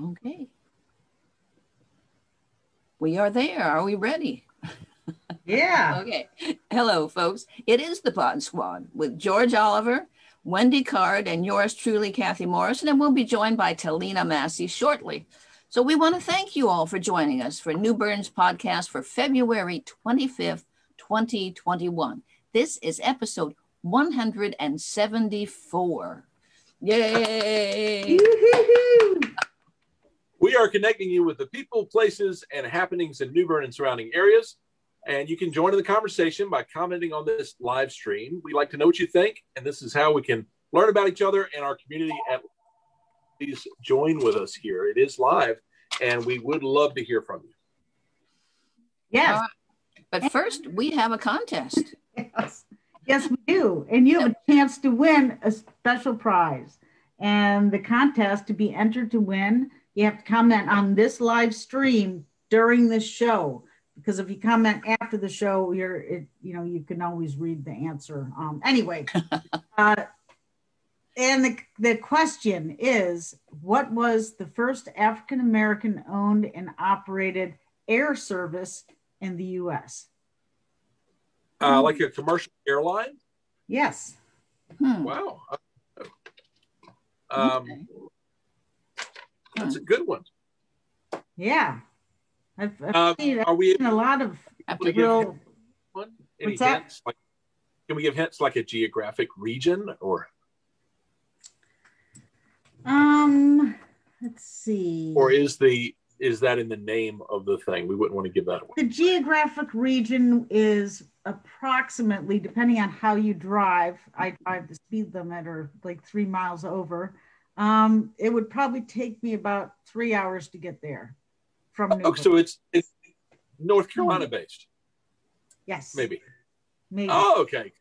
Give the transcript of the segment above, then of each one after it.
Okay. We are there. Are we ready? Yeah. Okay. Hello, folks. It is the Podsquad with George Oliver, Wendy Card, and yours truly, Kathy Morrison, and we'll be joined by Talina Massey shortly. So we want to thank you all for joining us for New Bern's podcast for February 25th, 2021. This is episode 174. Yay! We are connecting you with the people, places, and happenings in New Bern and surrounding areas. And you can join in the conversation by commenting on this live stream. We like to know what you think, and this is how we can learn about each other and our community. Please join with us here. It is live, and we would love to hear from you. Yes. But first, we have a contest. Yes, we do. And you have a chance to win a special prize. And the contest, to be entered to win, you have to comment on this live stream during the show. Because if you comment after the show, you can always read the answer. Anyway, and the question is, what was the first African-American owned and operated air service in the U.S.? Like a commercial airline? Yes. Wow. Okay. That's a good one. Yeah. I've seen a lot of real... Any hints? Like, can we give hints like a geographic region or? Let's see. Or is that in the name of the thing? We wouldn't want to give that away. The geographic region is approximately, depending on how you drive, I drive the speed limit or like 3 miles over. It would probably take me about 3 hours to get there from New Bern. So it's North Carolina based. Yes. Maybe. Oh, okay.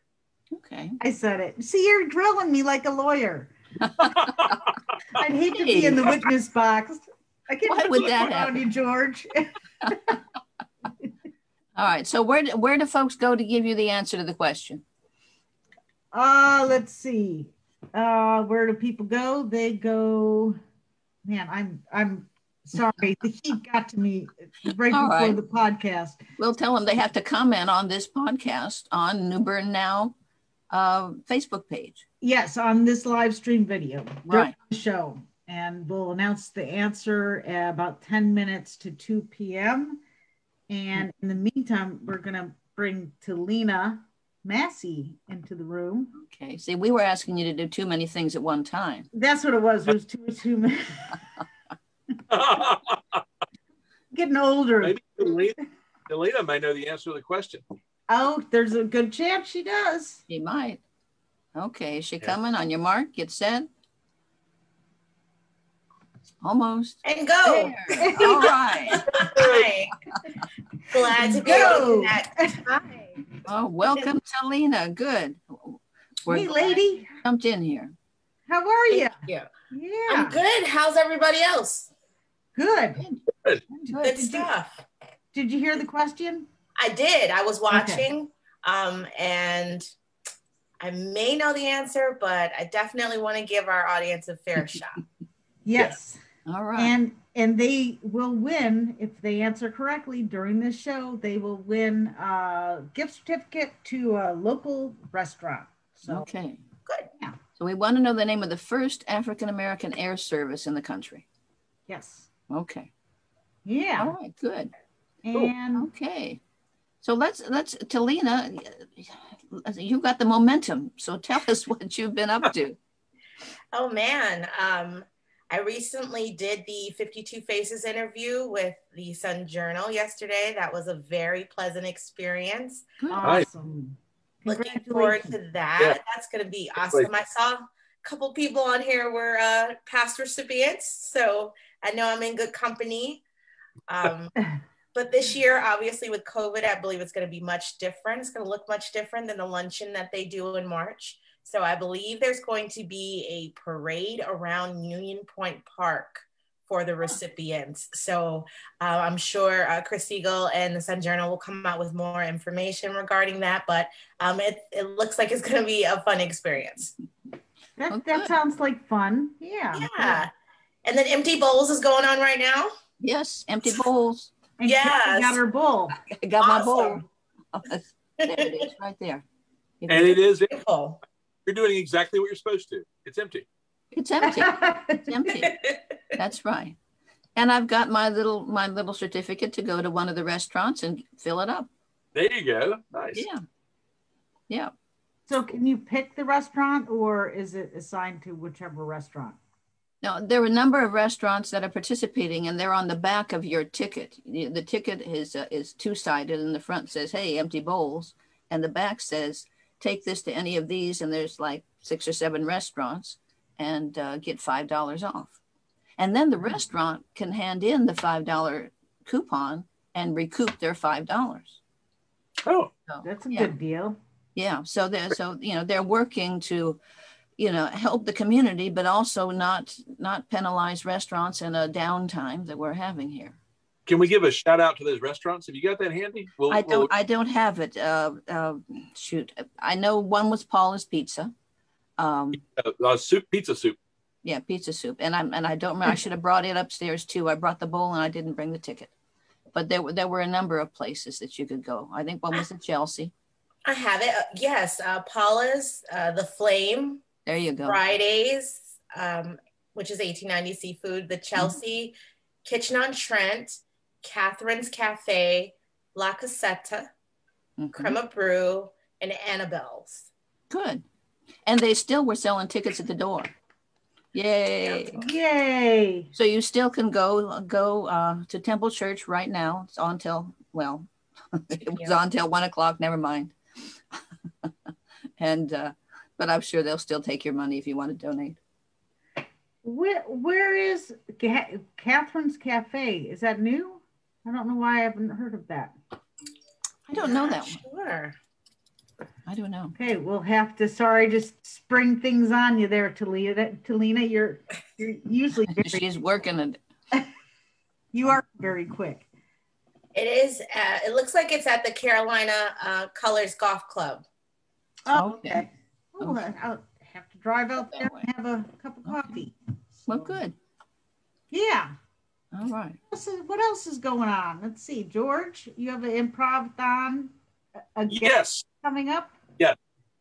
Okay. I said it. See, you're drilling me like a lawyer. I'd hate to be in the witness box. I can't Why would that happen? You, George. All right. So where do folks go to give you the answer to the question? Let's see. Where do people go? They go. Man, I'm sorry. The heat got to me right before the podcast. We'll tell them they have to comment on this podcast on New Bern Now Facebook page. Yes, on this live stream video. Right. The show. And we'll announce the answer at about 10 minutes to 2 p.m. And in the meantime, we're going to bring Talina Massey into the room. Okay. See, we were asking you to do too many things at one time. That's what it was. It was too many. Getting older. Maybe Talina may know the answer to the question. Oh, there's a good chance she does. She might. Okay. Is she coming? On your mark, get set. Almost. And go. All right. Hi. Glad to be able to connect. Hi. Oh, welcome, Talina. Good. Hey, lady. Jumped in here. How are you? Yeah. Yeah. I'm good. How's everybody else? Good. Good stuff. Did you hear the question? I did. I was watching, and I may know the answer, but I definitely want to give our audience a fair shot. Yes. Yeah. All right. And they will win if they answer correctly during this show. They will win a gift certificate to a local restaurant. So okay. Good. Yeah. So we want to know the name of the first African-American air service in the country. Yes. Okay. Yeah. All right. Good. And okay. So let's Talina, you got the momentum. So tell us what you've been up to. Oh man. I recently did the 52 Faces interview with the Sun Journal yesterday. That was a very pleasant experience. Awesome. Looking forward to that. Yeah. That's going to be awesome. I saw a couple people on here were past recipients, so I know I'm in good company. But this year, obviously with COVID, I believe it's going to be much different. It's going to look much different than the luncheon that they do in March. So I believe there's going to be a parade around Union Point Park for the recipients. So I'm sure Chris Siegel and the Sun Journal will come out with more information regarding that, but it looks like it's going to be a fun experience. That sounds like fun. Yeah. Yeah. And then Empty Bowls is going on right now. Yes, Empty Bowls. And Yes. Kathy got her bowl. I got my Awesome. bowl. There it is, right there. And it is, Beautiful. you're doing exactly what you're supposed to. It's empty. It's empty. It's empty. That's right. And I've got my little certificate to go to one of the restaurants and fill it up. There you go. Nice. Yeah. Yeah. So can you pick the restaurant, or is it assigned to whichever restaurant? Now, there are a number of restaurants that are participating, and they're on the back of your ticket. The ticket is two-sided, and the front says, hey, Empty Bowls. And the back says, take this to any of these, and there's like 6 or 7 restaurants, and get $5 off. And then the restaurant can hand in the $5 coupon and recoup their $5. Oh, So, That's a yeah. good deal. Yeah. So they're working to, help the community, but also not penalize restaurants in a downtime that we're having here. can we give a shout out to those restaurants? Have you got that handy? I don't have it. Shoot. I know one was Paula's Pizza. Pizza soup. Yeah, Pizza Soup. And I don't remember, I should have brought it upstairs too. I brought the bowl and I didn't bring the ticket. But there were a number of places that you could go. I think one was at Chelsea. I have it. Yes. Paula's, The Flame. There you go. Fridays, which is 1890 Seafood. The Chelsea, Kitchen on Trent, Catherine's Cafe, La Casetta, Crema Brew, and Annabelle's. Good. And they still were selling tickets at the door. Yay. Yay. So you still can go to Temple Church right now. It's on till, well, it was on till 1 o'clock, never mind. And, but I'm sure they'll still take your money if you want to donate. Where is Catherine's Cafe? Is that new? I don't know why I haven't heard of that. I don't know that one. Sure. I don't know. Okay, we'll have to, just spring things on you there, Talina. You're usually She's working it. You are very quick. It is. It looks like it's at the Carolina Colors Golf Club. Oh, Okay. okay. Oh, I'll have to drive out there and have a cup of coffee. Well, good. Yeah. All right. What else is going on? Let's see. George, you have an improv-thon Yes. coming up? Yeah.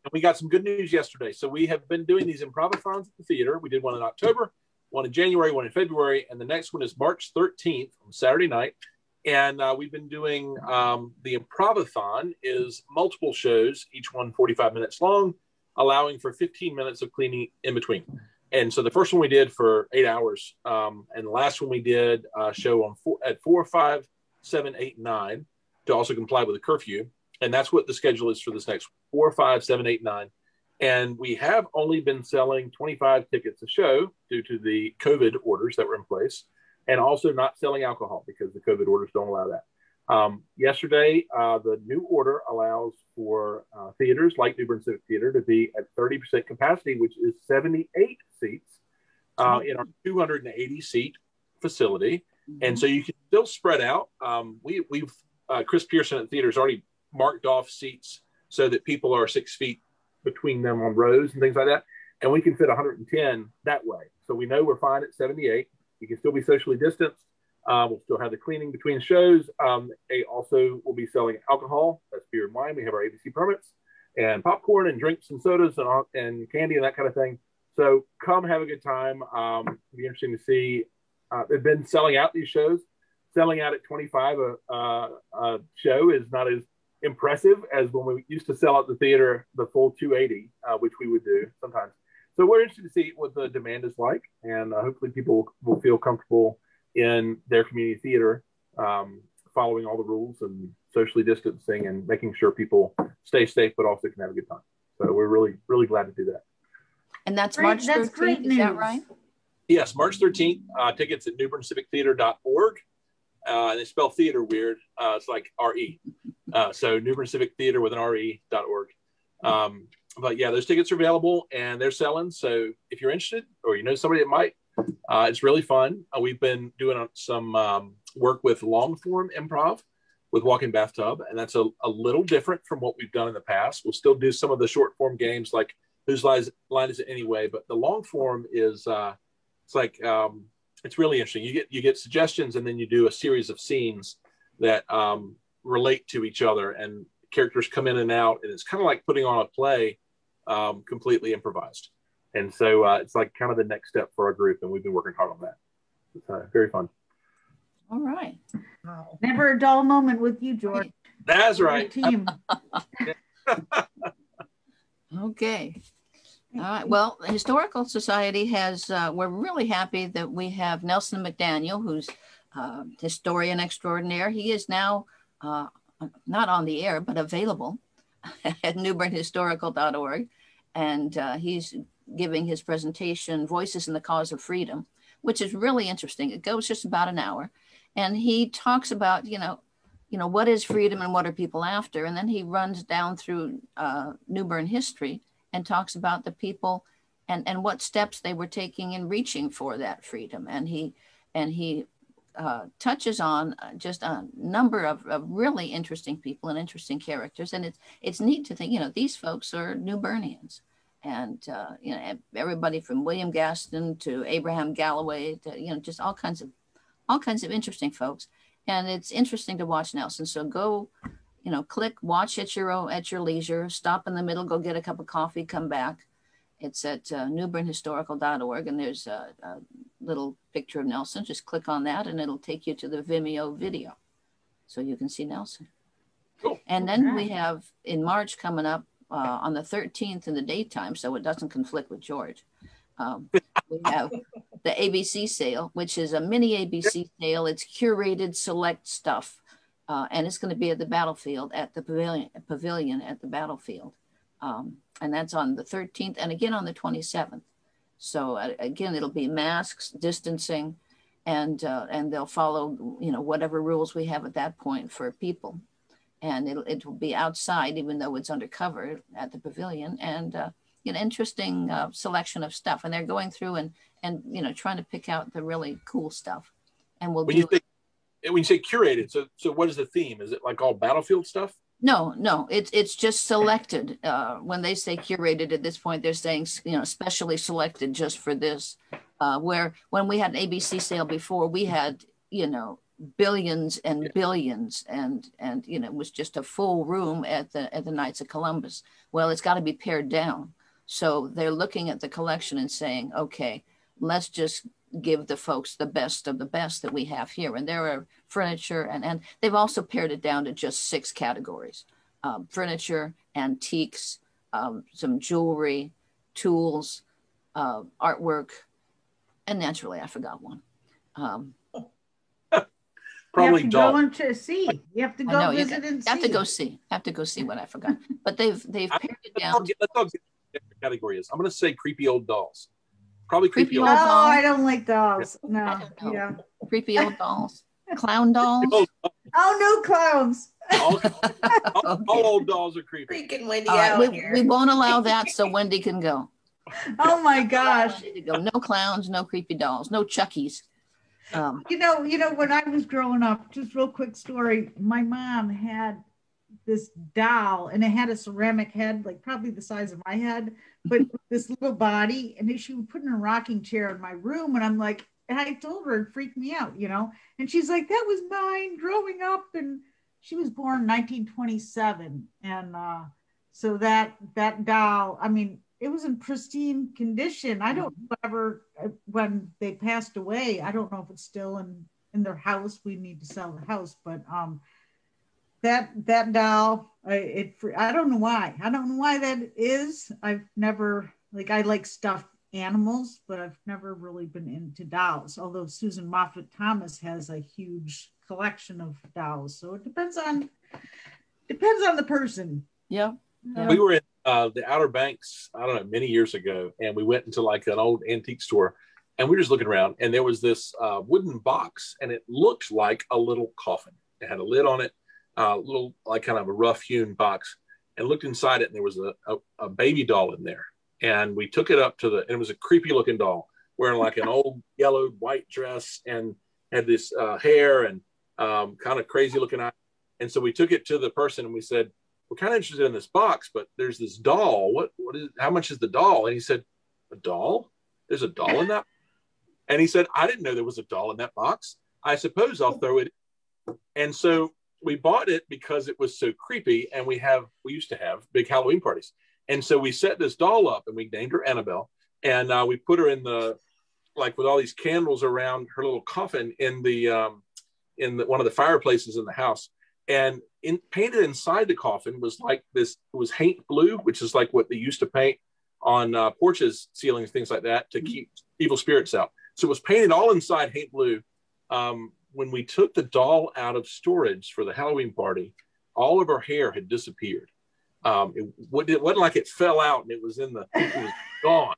And we got some good news yesterday. So we have been doing these improv-a-thons at the theater. We did one in October, one in January, one in February, and the next one is March 13th on Saturday night. And we've been doing the improv-a-thon is multiple shows, each one 45 minutes long, allowing for 15 minutes of cleaning in between. And so the first one we did for 8 hours, and the last one we did a show at 4, 5, 7, 8, 9 to also comply with the curfew. And that's what the schedule is for this next 4, 5, 7, 8, 9. And we have only been selling 25 tickets a show due to the COVID orders that were in place, and also not selling alcohol because the COVID orders don't allow that. Yesterday, the new order allows for theaters like New Bern Civic Theater to be at 30% capacity, which is 78 seats in our 280 seat facility. And so you can still spread out. We've Chris Pearson at the theater has already marked off seats so that people are 6 feet between them on rows and things like that. And we can fit 110 that way. So we know we're fine at 78. You can still be socially distanced. We'll still have the cleaning between shows. They also will be selling alcohol. That's beer and wine. We have our ABC permits and popcorn and drinks and sodas and candy and that kind of thing. So come have a good time. It'll be interesting to see. They've been selling out these shows. Selling out at 25 a show is not as impressive as when we used to sell out the theater the full 280, which we would do sometimes. So we're interested to see what the demand is like, and hopefully people will feel comfortable in their community theater, following all the rules and socially distancing and making sure people stay safe, but also can have a good time. So we're really, really glad to do that. And that's March 13th, is that right? Yes, March 13th, tickets at newberncivictheater.org. And they spell theater weird. It's like R-E. So New Bern Civic Theater with an R-E.org. But yeah, those tickets are available and they're selling. So if you're interested or you know somebody that might, it's really fun. We've been doing some work with long form improv with Walking Bathtub. And that's a little different from what we've done in the past. We'll still do some of the short form games like Whose Line Is It Anyway? But the long form is, it's like it's really interesting. You get suggestions, and then you do a series of scenes that relate to each other, and characters come in and out, and it's kind of like putting on a play, completely improvised. And so it's like kind of the next step for our group, and we've been working hard on that. It's very fun. All right. Wow. Never a dull moment with you, George. That's right. Team. Okay. All right. Well, the Historical Society has, we're really happy that we have Nelson McDaniel, who's historian extraordinaire. He is now not on the air, but available at newbernhistorical.org. And he's giving his presentation, Voices in the Cause of Freedom, which is really interesting. It goes just about an hour. And he talks about, what is freedom and what are people after? And then he runs down through New Bern history and talks about the people and what steps they were taking in reaching for that freedom. And he touches on just a number of really interesting people and interesting characters. And it's neat to think, these folks are New Bernians. And, everybody from William Gaston to Abraham Galloway to, just all kinds of interesting folks. And it's interesting to watch Nelson. So go, click, watch at your leisure, stop in the middle, go get a cup of coffee, come back. It's at newbernhistorical.org, and there's a little picture of Nelson. Just click on that, and it'll take you to the Vimeo video, so you can see Nelson. Cool. And then we have in March coming up on the 13th in the daytime, so it doesn't conflict with George. We have the ABC sale, which is a mini ABC sale. It's curated select stuff, and it's going to be at the battlefield at the pavilion at the battlefield. And that's on the 13th and again on the 27th. So again, it'll be masks, distancing, and they'll follow, whatever rules we have at that point for people. And it will be outside, even though it's undercover at the pavilion, and interesting selection of stuff. And they're going through and trying to pick out the really cool stuff. And when you say curated, so what is the theme? Is it like all battlefield stuff? No, it's just selected. When they say curated at this point, they're saying, specially selected just for this. Where when we had an ABC sale before, we had, billions and billions, and it was just a full room at the Knights of Columbus. Well, it's got to be pared down. So they're looking at the collection and saying, okay, let's just give the folks the best of the best that we have here. And there are furniture, and they've also pared it down to just 6 categories: furniture, antiques, some jewelry, tools, artwork, and naturally I forgot one. Probably you have to go to see. You have to go visit and see. Have to go see what I forgot. But they've pared it down. Let's all get what the category is. I'm going to say creepy old dolls. Probably creepy old dolls. dolls. Oh, I don't like dolls. No. Yeah. Creepy old dolls. Clown dolls. Oh, no clowns. All old dolls are creepy. Freaking Wendy out here. We won't allow that, so Wendy can go. Oh my gosh. No clowns, no creepy dolls, no Chuckies. When I was growing up, just real quick story, my mom had this doll, and it had a ceramic head, like probably the size of my head, but this little body, and she would put in a rocking chair in my room, and I'm like, and I told her it freaked me out, and she's like, that was mine growing up, and she was born in 1927, and so that doll, I mean, it was in pristine condition. I don't ever, when they passed away, I don't know if it's still in their house. We need to sell the house, but that doll, I don't know why. I don't know why that is. I've never, I like stuffed animals, but I've never really been into dolls. Although Susan Moffat Thomas has a huge collection of dolls, so it depends on the person. Yeah. We were in the Outer Banks, I don't know, many years ago, and we went into like an old antique store, and we were just looking around, and there was this wooden box, and it looked like a little coffin. It had a lid on it, little like kind of a rough hewn box, and looked inside it, and there was a baby doll in there. And we took it up and it was a creepy looking doll wearing like an old yellowed white dress and had this hair and kind of crazy looking eyes. And so we took it to the person and we said, we're kind of interested in this box, but there's this doll. How much is the doll? And he said, a doll? There's a doll in that? And he said, I didn't know there was a doll in that box. I suppose I'll throw it in. And so we bought it because it was so creepy. And we used to have big Halloween parties. And so we set this doll up and we named her Annabelle. And we put her in with all these candles around her little coffin in one of the fireplaces in the house. And painted inside the coffin was like this, it was haint blue, which is like what they used to paint on porches, ceilings, things like that to keep evil spirits out. So it was painted all inside haint blue. When we took the doll out of storage for the Halloween party, all of her hair had disappeared. It wasn't like it fell out and it was gone.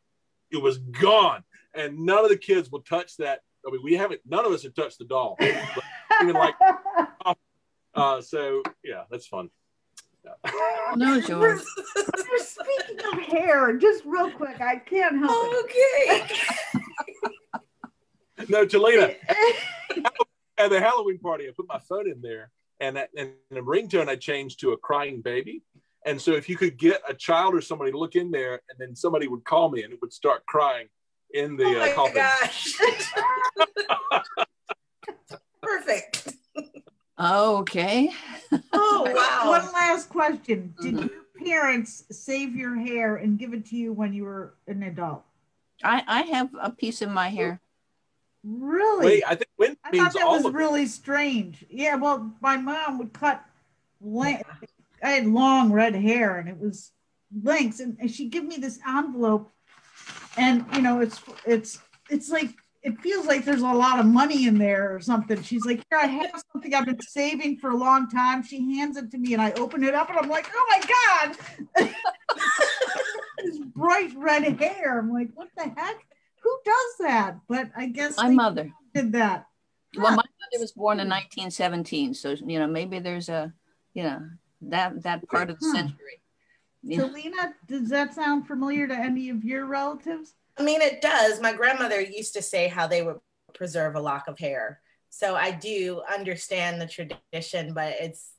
It was gone. And none of the kids will touch that. I mean, none of us have touched the doll. Even like, so yeah, that's fun. No, George. Speaking of hair, just real quick, I can't help it. Okay. No, Talina, at the Halloween party, I put my phone in there and the ringtone I changed to a crying baby. And so if you could get a child or somebody to look in there and then somebody would call me and it would start crying in the coffin. Gosh. Perfect. Okay. Oh, wow. One last question. Did your parents save your hair and give it to you when you were an adult? I have a piece of my hair. Really? Wait, I think Wendy means that all was of really strange. Yeah, well, my mom would cut I had long red hair and it was lengths, and she'd give me this envelope, and it's like, it feels like there's a lot of money in there or something. She's like, here, I have something I've been saving for a long time. She hands it to me and I open it up and I'm like, oh my God, this bright red hair. I'm like, what the heck? Who does that? But I guess my mother did that. Well, my mother was born in 1917, so maybe there's a that part of the century. Talina, does that sound familiar to any of your relatives? I mean, it does. My grandmother used to say how they would preserve a lock of hair. So I do understand the tradition, but it's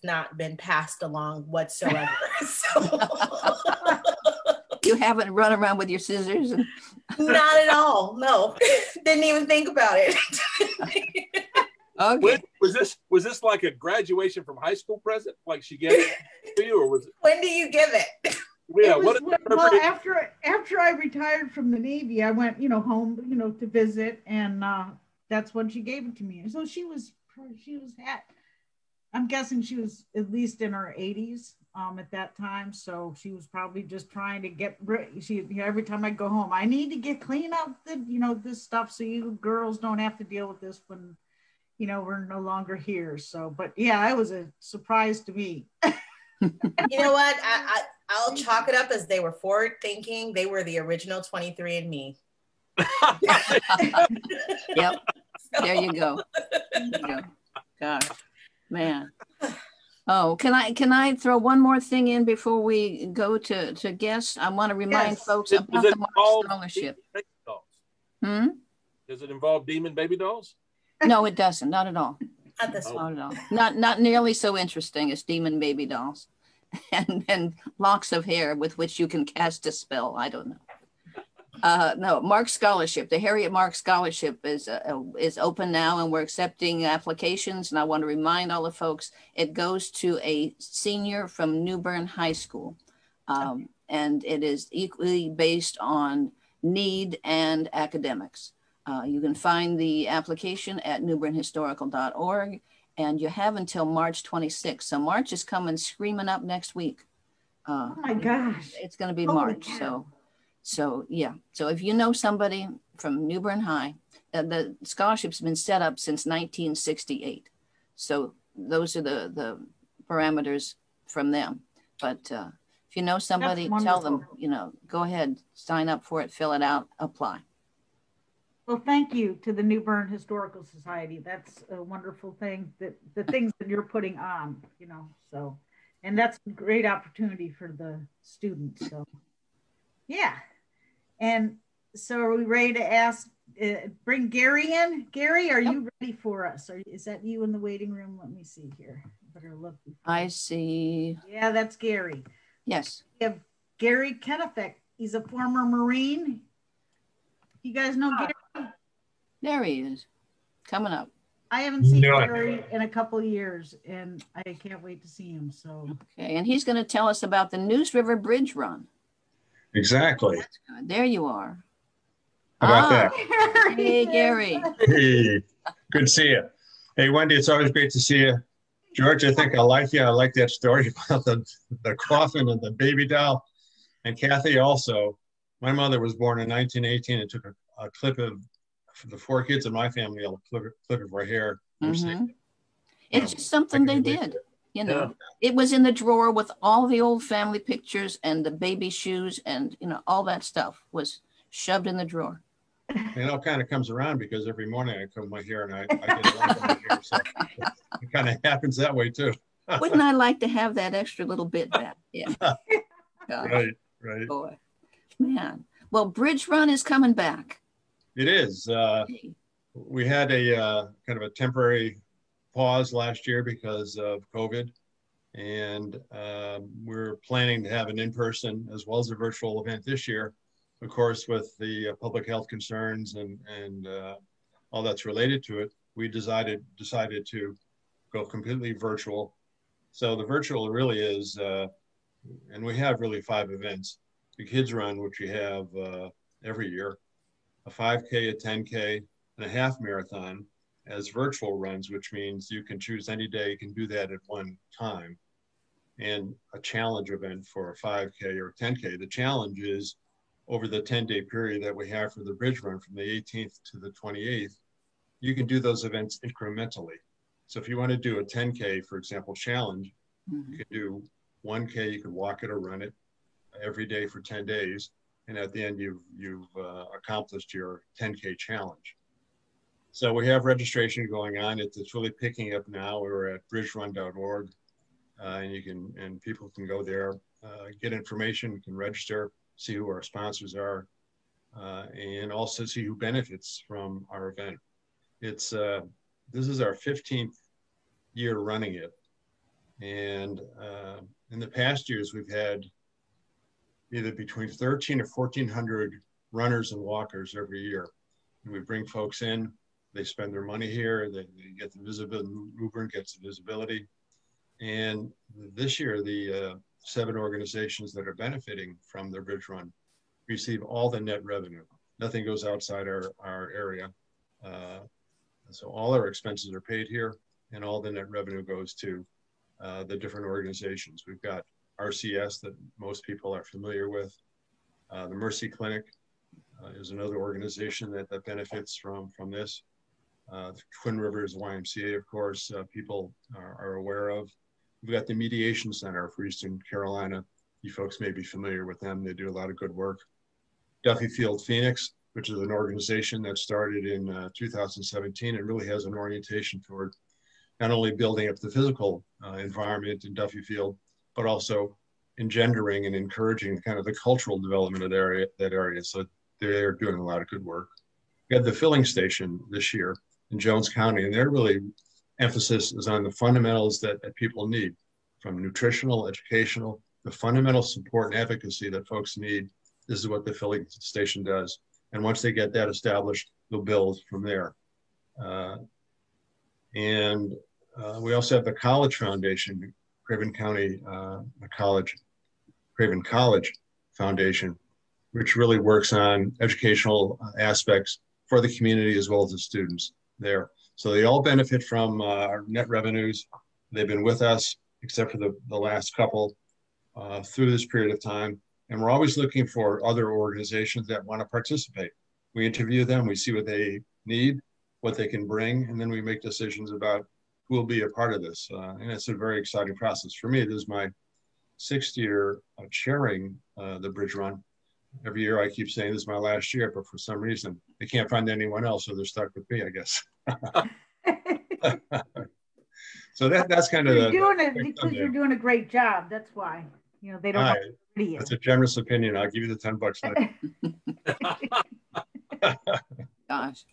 not been passed along whatsoever. So. You haven't run around with your scissors? Not at all. No, didn't even think about it. Okay. Was this like a graduation from high school present? Like she gave it to you, or was it? When do you give it? Yeah. After I retired from the Navy, I went, home, to visit, and that's when she gave it to me. And so she was I'm guessing she was at least in her 80s at that time. So she was probably just trying to get every time I go home, I need to clean up this stuff so you girls don't have to deal with this when we're no longer here. So, but yeah, it was a surprise to me. You know what? I'll chalk it up as they were forward thinking. They were the original 23andMe. Yep. There you go. Gosh, man. Oh, can I throw one more thing in before we go to guests? I want to remind folks about the March Scholarship. Does it involve demon baby dolls? No, it doesn't. Not at all. Not this one. Not at all. Not nearly so interesting as demon baby dolls, and locks of hair with which you can cast a spell. I don't know. No, Mark Scholarship. The Harriet Mark Scholarship is open now, and we're accepting applications. And I want to remind all the folks, it goes to a senior from New Bern High School, and it is equally based on need and academics. You can find the application at newbernhistorical.org, and you have until March 26th. So March is coming screaming up next week. Oh my gosh. It's going to be March. So yeah. So if you know somebody from New Bern High, the scholarship's been set up since 1968. So those are the parameters from them. But if you know somebody, tell them, go ahead, sign up for it, fill it out, apply. Well, thank you to the New Bern Historical Society. That's a wonderful thing, that the things that you're putting on, so, and that's a great opportunity for the students. So, yeah. And so are we ready to bring Gary in? Gary, are you ready for us? Is that you in the waiting room? Let me see here. Better look. I see. Yeah, that's Gary. Yes. We have Gary Kenefick. He's a former Marine. You guys know Gary? There he is, coming up. I haven't seen Gary in a couple of years, and I can't wait to see him. So okay, and he's going to tell us about the Neuse River Bridge Run. Exactly. That's good. There you are. How about that? Hey, Gary. Hey, good to see you. Hey, Wendy, it's always great to see you. George, I think I like you. I like that story about the coffin and the baby doll. And Kathy also. My mother was born in 1918 and took a clip of the 4 kids in my family, a clip of her hair. Mm-hmm. It's just something they did. You know, it was in the drawer with all the old family pictures and the baby shoes and, you know, all that stuff was shoved in the drawer. It all kind of comes around because every morning I comb my hair and I get a lot of my hair. So it kind of happens that way too. Wouldn't I like to have that extra little bit back? Yeah. Right. Boy, man. Well, Bridge Run is coming back. It is. We had a kind of a temporary pause last year because of COVID. And we're planning to have an in-person as well as a virtual event this year. Of course, with the public health concerns and all that's related to it, we decided to go completely virtual. So the virtual really is, and we have really 5 events. The Kids Run, which we have every year, a 5K, a 10K, and a half marathon as virtual runs, which means you can choose any day, you can do that at one time. And a challenge event for a 5K or a 10K. The challenge is over the 10-day period that we have for the Bridge Run from the 18th to the 28th, you can do those events incrementally. So if you want to do a 10K, for example, challenge, you can do 1K, you can walk it or run it every day for 10 days. And at the end, you've accomplished your 10K challenge. So we have registration going on. It's really picking up now. We're at bridgerun.org, and people can go there, get information, can register, see who our sponsors are, and also see who benefits from our event. It's this is our 15th year running it, and in the past years we've had either between 1,300 or 1,400 runners and walkers every year. And we bring folks in, they spend their money here, they get the visibility, movement gets the visibility. And this year, the 7 organizations that are benefiting from the Bridge Run receive all the net revenue. Nothing goes outside our area. So all our expenses are paid here, and all the net revenue goes to the different organizations. We've got RCS that most people are familiar with. The Mercy Clinic is another organization that benefits from this. Twin Rivers YMCA, of course, people are aware of. We've got the Mediation Center for Eastern Carolina. You folks may be familiar with them. They do a lot of good work. Duffy Field Phoenix, which is an organization that started in 2017 and really has an orientation toward not only building up the physical environment in Duffy Field, but also engendering and encouraging kind of the cultural development of that area. So they're doing a lot of good work. We had the filling station this year in Jones County, and their really emphasis is on the fundamentals that people need, from nutritional, educational, the fundamental support and advocacy that folks need. This is what the filling station does. And once they get that established, they'll build from there. We also have the College Foundation, Craven County Craven College Foundation, which really works on educational aspects for the community as well as the students there. So they all benefit from our net revenues. They've been with us, except for the last couple, through this period of time. And we're always looking for other organizations that want to participate. We interview them, we see what they need, what they can bring, and then we make decisions about who will be a part of this. And it's a very exciting process. For me, this is my 6th year of chairing the Bridge Run. Every year I keep saying this is my last year, but for some reason they can't find anyone else, so they're stuck with me, I guess. So that's kind of you're doing a great job. That's why, you know, they don't have to you. That's a generous opinion. I'll give you the $10 later. Gosh.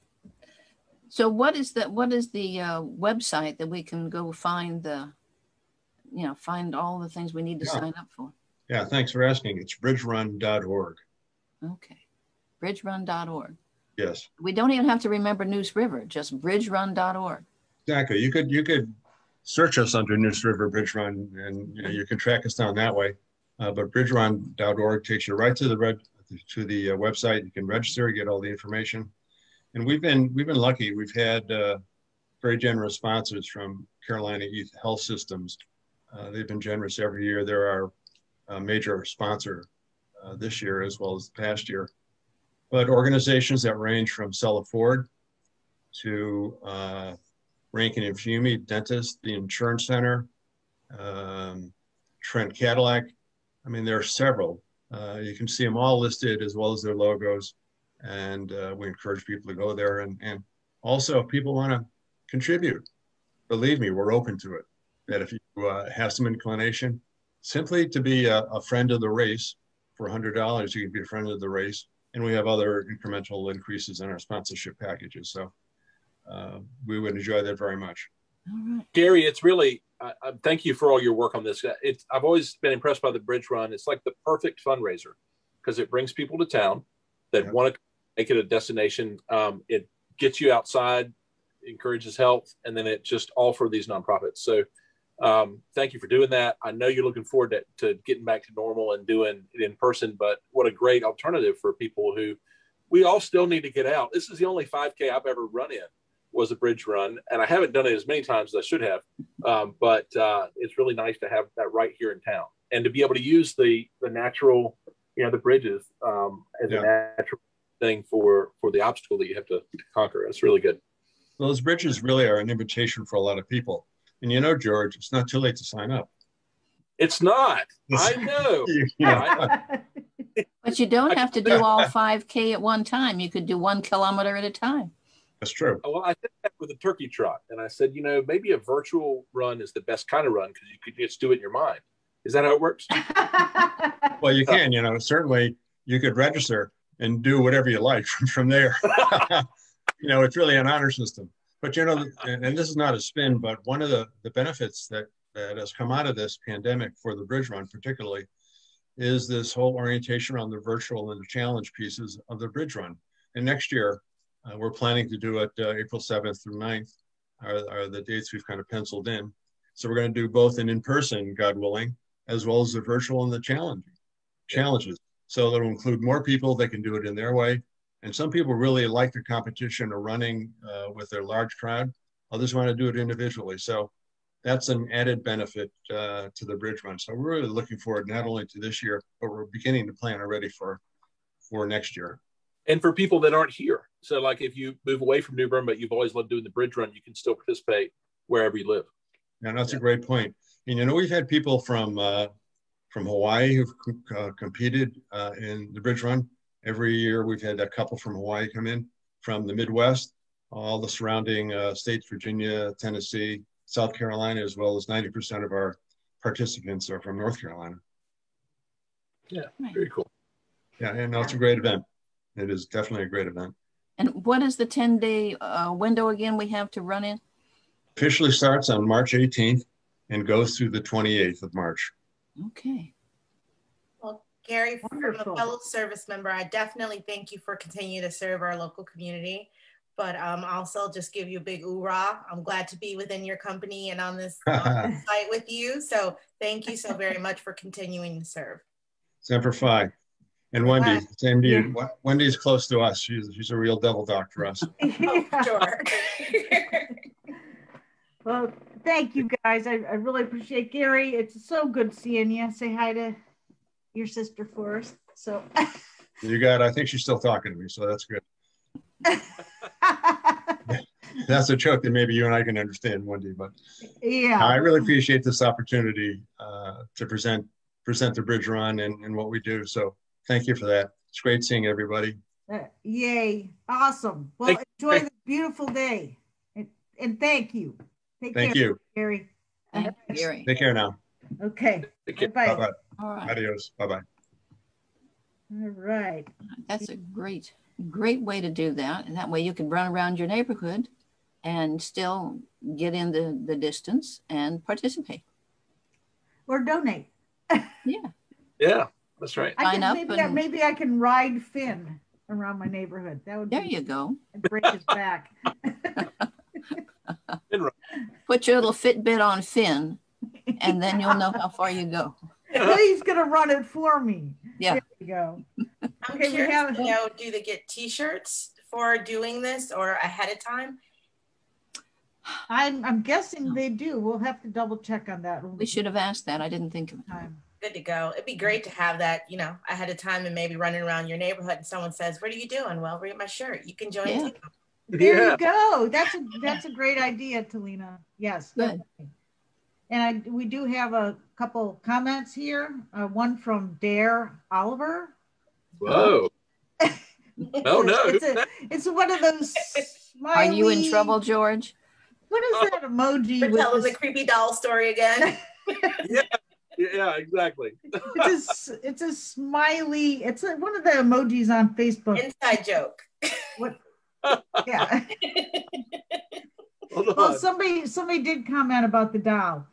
So what is the website that we can go find find all the things we need to sign up for? Yeah, thanks for asking. It's bridgerun.org. Okay. Bridgerun.org. Yes. We don't even have to remember Neuse River, just bridgerun.org. Exactly. You could search us under Neuse River Bridge Run, and you can track us down that way. But bridgerun.org takes you right to the website. You can register, get all the information. And we've been lucky. We've had very generous sponsors from Carolina Youth Health Systems. They've been generous every year. They're our major sponsor this year as well as the past year. But organizations that range from Sella Ford to Rankin and Fumey, Dentist, the Insurance Center, Trent Cadillac. I mean, there are several. You can see them all listed as well as their logos. And we encourage people to go there. And also, if people want to contribute, believe me, we're open to it. That if you have some inclination, simply to be a friend of the race, for $100, you can be a friend of the race. And we have other incremental increases in our sponsorship packages. So we would enjoy that very much. All right. Gary, it's really, thank you for all your work on this. I've always been impressed by the Bridge Run. It's like the perfect fundraiser because it brings people to town that want to make it a destination. It gets you outside, encourages health, and then it just all for these nonprofits. So thank you for doing that. I know you're looking forward to getting back to normal and doing it in person, but what a great alternative for people who we all still need to get out. This is the only 5K I've ever run in was a Bridge Run, and I haven't done it as many times as I should have, but it's really nice to have that right here in town and to be able to use the natural, the bridges as a natural thing for the obstacle that you have to conquer. It's really good. Well, those bridges really are an invitation for a lot of people. And George, it's not too late to sign up. It's not. I know. But you don't have to do all 5K at one time. You could do 1 kilometer at a time. That's true. Well, I did that with a turkey trot. And I said, maybe a virtual run is the best kind of run because you could just do it in your mind. Is that how it works? Well, you can, certainly you could register and do whatever you like from there. It's really an honor system. But, and this is not a spin, but one of the benefits that has come out of this pandemic for the Bridge Run particularly is this whole orientation around the virtual and the challenge pieces of the Bridge Run. And next year, we're planning to do it April 7th through 9th are the dates we've kind of penciled in. So we're going to do both an in-person, God willing, as well as the virtual and the challenges. So that'll include more people that can do it in their way. And some people really like the competition of running with their large crowd. Others want to do it individually. So that's an added benefit to the Bridge Run. So we're really looking forward not only to this year, but we're beginning to plan already for next year. And for people that aren't here. So like if you move away from New Bern, but you've always loved doing the Bridge Run, you can still participate wherever you live. Yeah, that's a great point. And we've had people from Hawaii who've competed in the Bridge Run. Every year we've had a couple from Hawaii come in, from the Midwest, all the surrounding states, Virginia, Tennessee, South Carolina, as well as 90% of our participants are from North Carolina. Yeah, very cool. Yeah, and it's a great event. It is definitely a great event. And what is the 10-day window again we have to run in? Officially starts on March 18th and goes through the 28th of March. Okay. Well, Gary, from a fellow service member, I definitely thank you for continuing to serve our local community. But also just give you a big hoorah. I'm glad to be within your company and on this site with you. So thank you so very much for continuing to serve. Semper Fi. And Wendy, same to you. Wendy's close to us. She's a real devil dog for us. Oh, sure. Well, thank you guys. I really appreciate Gary. It's so good seeing you. Say hi to your sister for us. So I think she's still talking to me, so that's good. That's a joke that maybe you and I can understand, Wendy, but yeah, I really appreciate this opportunity to present the Bridge Run and what we do. So thank you for that. It's great seeing everybody. Yay. Awesome. Well, enjoy this beautiful day. And thank you. Thank you, Gary. Thank you, Gary. Take care now. Okay. Bye-bye. All right. Adios. Bye-bye. All right. That's a great way to do that. And that way you can run around your neighborhood and still get in the distance and participate. Or donate. Yeah. Yeah, that's right. Maybe I can ride Finn. around my neighborhood. That would There you go. break his back. Put your little Fitbit on Finn, and then you'll know how far you go. He's gonna run it for me. Yeah. There you go. I'm curious to know, do they get T-shirts for doing this or ahead of time? I'm guessing they do. We'll have to double check on that. We should have asked that. I didn't think of it. Good to go. It'd be great to have that, you know, ahead of time and maybe running around your neighborhood and someone says, "What are you doing?" "Well, read my shirt." You can join too. There you go. That's a great idea, Talina. Yes. Good. And we do have a couple comments here. One from Dare Oliver. Whoa. No. It's one of those smiley. Are you in trouble, George? What is that emoji? We're telling the creepy doll story again. Yeah, exactly. It's a smiley. It's one of the emojis on Facebook. Inside joke. What? Yeah. Well, somebody did comment about the doll.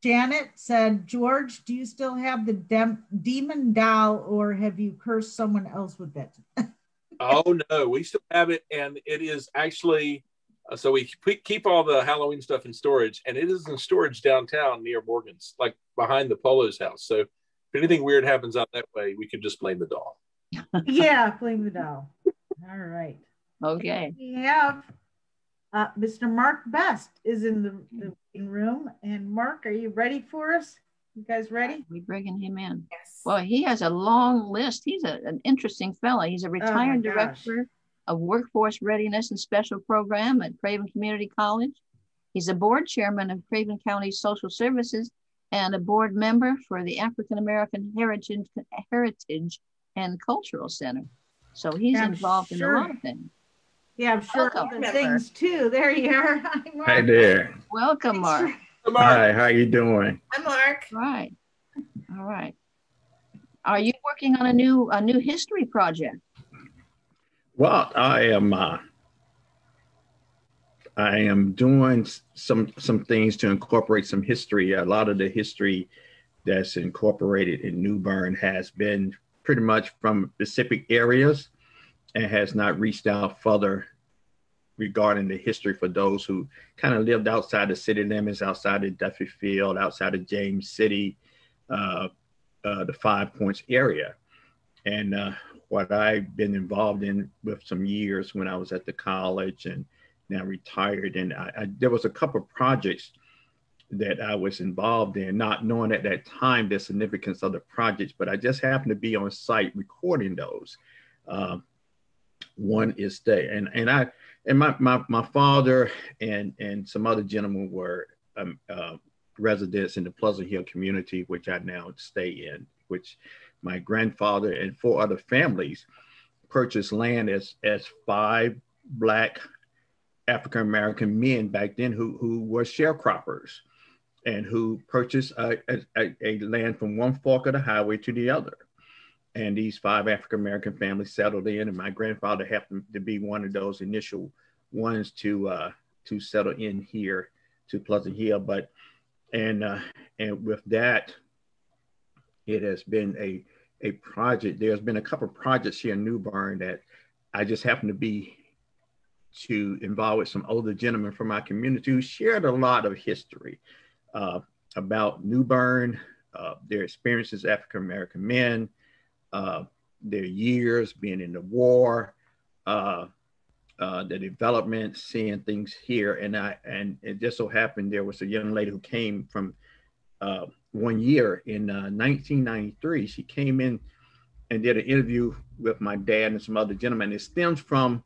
Janet said, "George, do you still have the demon doll, or have you cursed someone else with it?" Oh no, we still have it, and it is actually. So we keep all the Halloween stuff in storage, and it is in storage downtown near Morgan's, like behind the Polo's house. So if anything weird happens out that way, we can just blame the doll. Yeah, blame the doll. All right. Okay. We have Mr. Mark Best is in the room. And Mark, are you ready for us? You guys ready? We bringing him in. Yes. Well, he has a long list. He's an interesting fella. He's a retired director of Workforce Readiness and Special Program at Craven Community College. He's a board chairman of Craven County Social Services and a board member for the African American Heritage and Cultural Center. So he's involved in a lot of things. Yeah, I'm sure other things too. There you are. Hi, Mark. Hi there. Welcome, Mark. Hi, how you doing? Hi, Mark. Right. All right. Are you working on a new history project? Well, I am doing some things to incorporate some history. A lot of the history that's incorporated in New Bern has been pretty much from specific areas and has not reached out further regarding the history for those who kind of lived outside the city limits, outside of Duffield, outside of James City, the 5 Points area. And what I've been involved in with some years when I was at the college and now retired. And there was a couple of projects that I was involved in, not knowing at that time the significance of the projects, but I just happened to be on site recording those. One is there, and my father and some other gentlemen were residents in the Pleasant Hill community, which I now stay in, which my grandfather and 4 other families purchased land as 5 Black African American men back then who were sharecroppers and who purchased a land from one fork of the highway to the other. And these 5 African American families settled in, and my grandfather happened to be one of those initial ones to settle in here to Pleasant Hill. But and with that, it has been a project. There's been a couple of projects here in New Bern that I just happen to be involved with some older gentlemen from my community who shared a lot of history about New Bern, their experiences as African American men, their years being in the war, the development, seeing things here. And it just so happened there was a young lady who came from one year in 1993. She came in and did an interview with my dad and some other gentlemen. It stems from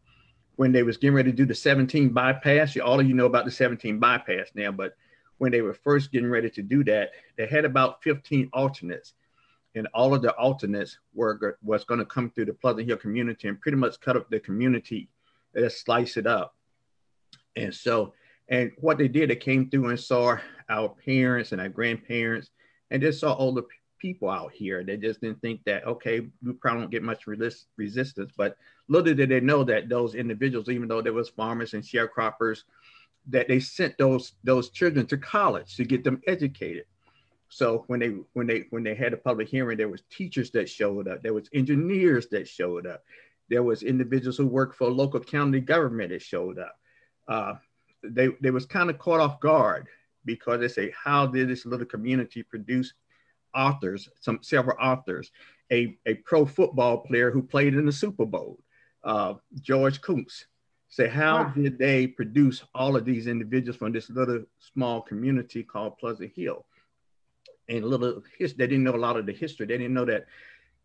when they was getting ready to do the 17 bypass. All of you know about the 17 bypass now, but when they were first getting ready to do that, they had about 15 alternates. And all of the alternates was going to come through the Pleasant Hill community and pretty much cut up the community, slice it up. And what they did, they came through and saw our parents and our grandparents and just saw older people out here. They just didn't think that, okay, we probably don't get much resistance. But little did they know that those individuals, even though there was farmers and sharecroppers, that they sent those children to college to get them educated. So when they had a public hearing, there was teachers that showed up, there was engineers that showed up, There was individuals who worked for local county government that showed up. They was kind of caught off guard because they say, how did this little community produce authors, several authors, a pro football player who played in the Super Bowl, George Kuntz. Say, how did they produce all of these individuals from this little small community called Pleasant Hill? And they didn't know a lot of the history. They didn't know that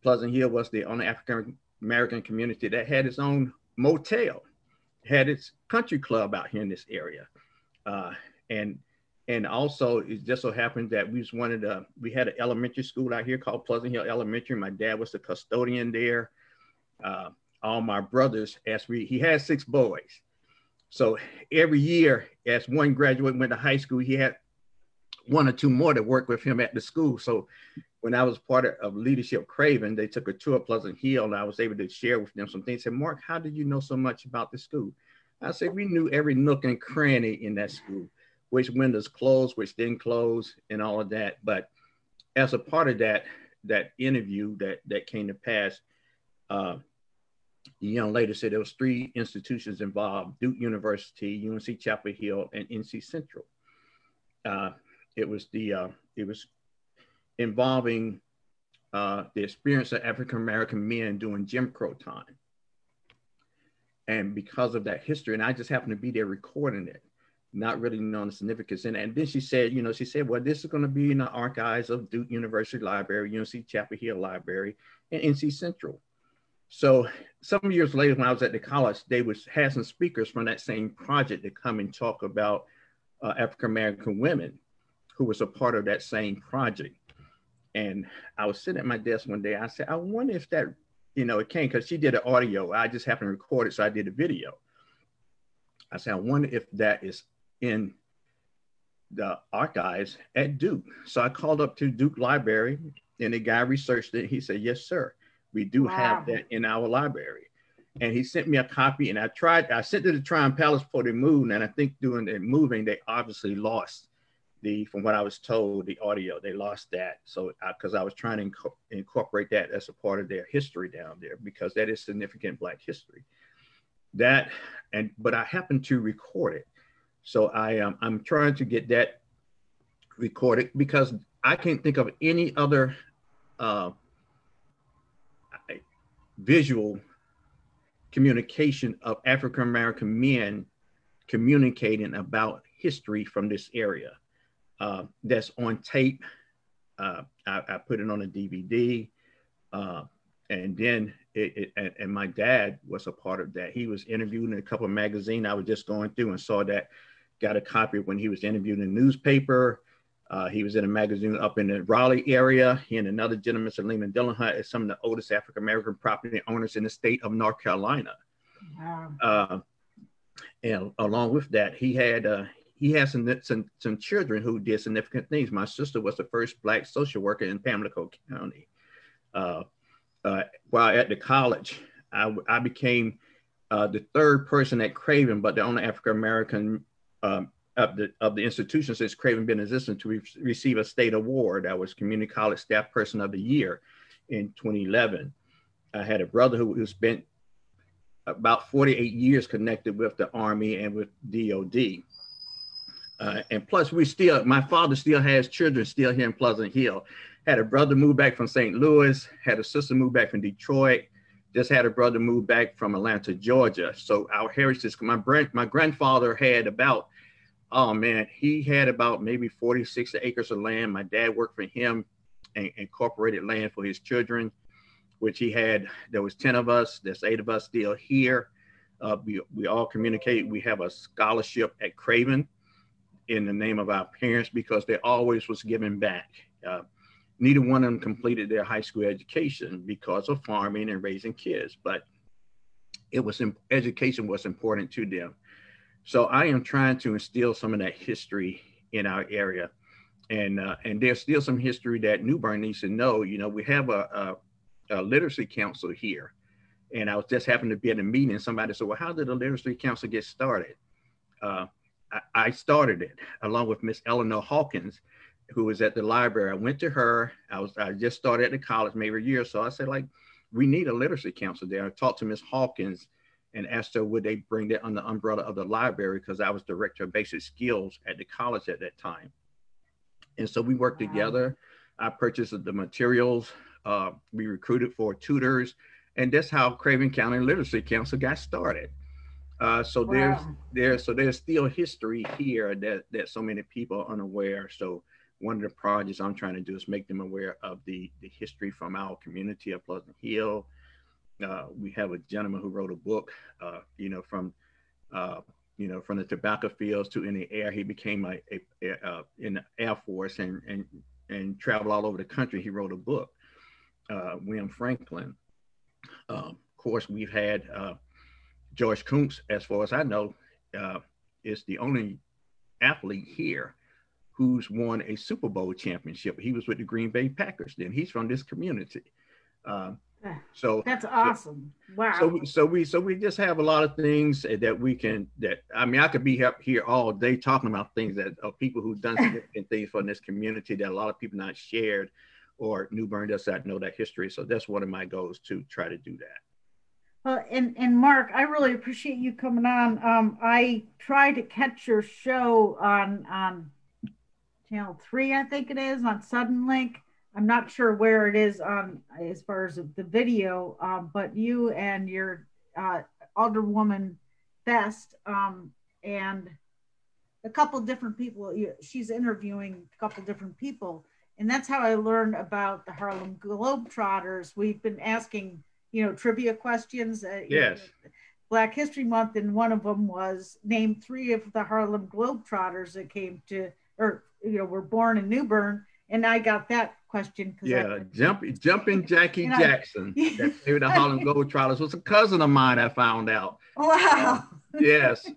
Pleasant Hill was the only African American community that had its own motel, had its country club out here in this area. And also it just so happened that we had an elementary school out here called Pleasant Hill Elementary. My dad was the custodian there. All my brothers, he had 6 boys. So every year as one graduate went to high school, he had 1 or 2 more that worked with him at the school. So when I was part of Leadership Craven, they took a tour of Pleasant Hill and I was able to share with them some things. They said, Mark, how did you know so much about the school? I said, we knew every nook and cranny in that school, which windows closed, which didn't close, and all of that. But as a part of that interview that came to pass, the young lady said there was 3 institutions involved: Duke University, UNC Chapel Hill, and NC Central. It was involving the experience of African-American men during Jim Crow time. And because of that history, and I just happened to be there recording it, not really knowing the significance in it. And then she said, well, this is going to be in the archives of Duke University Library, UNC Chapel Hill Library, and NC Central. So some years later, when I was at the college, they had some speakers from that same project to come and talk about African-American women who was a part of that same project. And I was sitting at my desk one day, I said, I wonder if that, it came, because she did an audio. I just happened to record it, so I did a video. I said, I wonder if that is in the archives at Duke. So I called up to Duke Library, and the guy researched it. He said, yes, sir. We do have that in our library. And he sent me a copy, and I sent it to Tryon Palace before they moved. And I think during the moving, they obviously lost from what I was told, the audio. They lost that. So, because I was trying to incorporate that as a part of their history down there, because that is significant Black history. But I happened to record it. So I'm trying to get that recorded, because I can't think of any other visual communication of African-American men communicating about history from this area. That's on tape. I put it on a DVD. And then and my dad was a part of that. He was interviewed in a couple of magazines I was just going through and saw that, got a copy when he was interviewed in a newspaper. He was in a magazine up in the Raleigh area. He and another gentleman, Sir Lehman Dillon, is some of the oldest African-American property owners in the state of North Carolina. Wow. And along with that, he had some children who did significant things. My sister was the first Black social worker in Pamlico County. While at the college, I became the 3rd person at Craven, but the only African-American of the institutions that's Craven been existent to receive a state award. That was Community College Staff Person of the Year in 2011. I had a brother who spent about 48 years connected with the Army and with DOD. And plus my father still has children still here in Pleasant Hill. Had a brother move back from St. Louis, had a sister move back from Detroit, just had a brother move back from Atlanta, Georgia. So our heritage, my grandfather had he had about maybe 46 acres of land. My dad worked for him and incorporated land for his children, which he had. There was 10 of us. There's 8 of us still here. We all communicate. We have a scholarship at Craven in the name of our parents, because they always was giving back. Neither one of them completed their high school education because of farming and raising kids, but education was important to them. So I am trying to instill some of that history in our area. And there's still some history that New Bern needs to know. We have a literacy council here. And I was just happened to be at a meeting, and somebody said, well, how did the literacy council get started? I started it along with Miss Eleanor Hawkins, who was at the library. I went to her. I just started at the college, maybe a year or so. I said, we need a literacy counselor there. I talked to Ms. Hawkins and asked her, would they bring that under the umbrella of the library? Because I was director of basic skills at the college at that time. And so we worked together. I purchased the materials. We recruited for tutors. And that's how Craven County Literacy Council got started. So there's still history here that so many people are unaware. So one of the projects I'm trying to do is make them aware of the history from our community of Pleasant Hill. We have a gentleman who wrote a book, from the tobacco fields to in the air. He became in the Air Force and traveled all over the country. He wrote a book, William Franklin. Of course, we've had George Kuntz, as far as I know, is the only athlete here who's won a Super Bowl championship. He was with the Green Bay Packers then. He's from this community. So that's awesome. Wow. So we just have a lot of things that I could be up here all day talking about things that are people who've done significant things for this community that a lot of people not shared, or New Bern does not know that history. So that's one of my goals, to try to do that. And Mark, I really appreciate you coming on. I tried to catch your show on Channel 3, I think it is, on Suddenlink. I'm not sure where it is on as far as the video, but you and your Alderwoman Best and a couple different people, she's interviewing a couple different people. And that's how I learned about the Harlem Globetrotters. We've been asking, trivia questions. Yes. Black History Month, and one of them was name 3 of the Harlem Globetrotters that came to, were born in New Bern. And I got that question. Jumping Jackie Jackson. That's maybe the Harlem Globetrotters was a cousin of mine, I found out. Wow. Yes.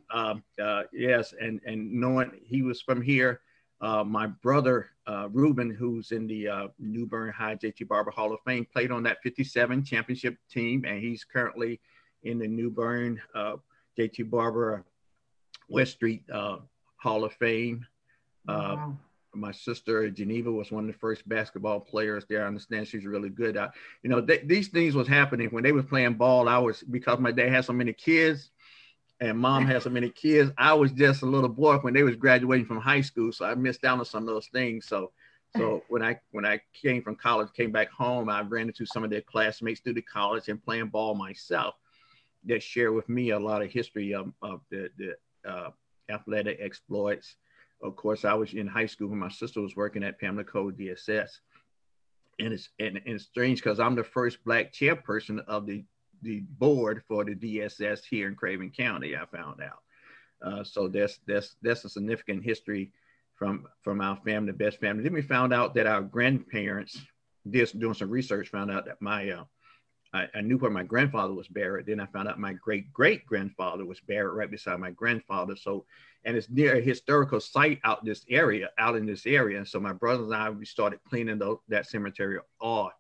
Yes. And knowing he was from here, my brother, Ruben, who's in the New Bern High J.T. Barber Hall of Fame, played on that 57 championship team. And he's currently in the New Bern J.T. Barber West Street Hall of Fame. Wow. My sister Geneva was one of the first basketball players there. I understand she's really good. These things was happening when they was playing ball. Because my dad had so many kids and mom had so many kids, I was just a little boy when they was graduating from high school. So I missed out on some of those things. So when I came from college, came back home, I ran into some of their classmates through the college and playing ball myself that shared with me a lot of history of the athletic exploits. Of course, I was in high school when my sister was working at Pamlico DSS. And it's strange because I'm the first Black chairperson of the board for the DSS here in Craven County, I found out. So that's a significant history from our family, the Best family. Then we found out that our grandparents, just doing some research, found out that I knew where my grandfather was buried. Then I found out my great-great-grandfather was buried right beside my grandfather. And it's near a historical site out in this area. And so my brothers and I, we started cleaning that cemetery off.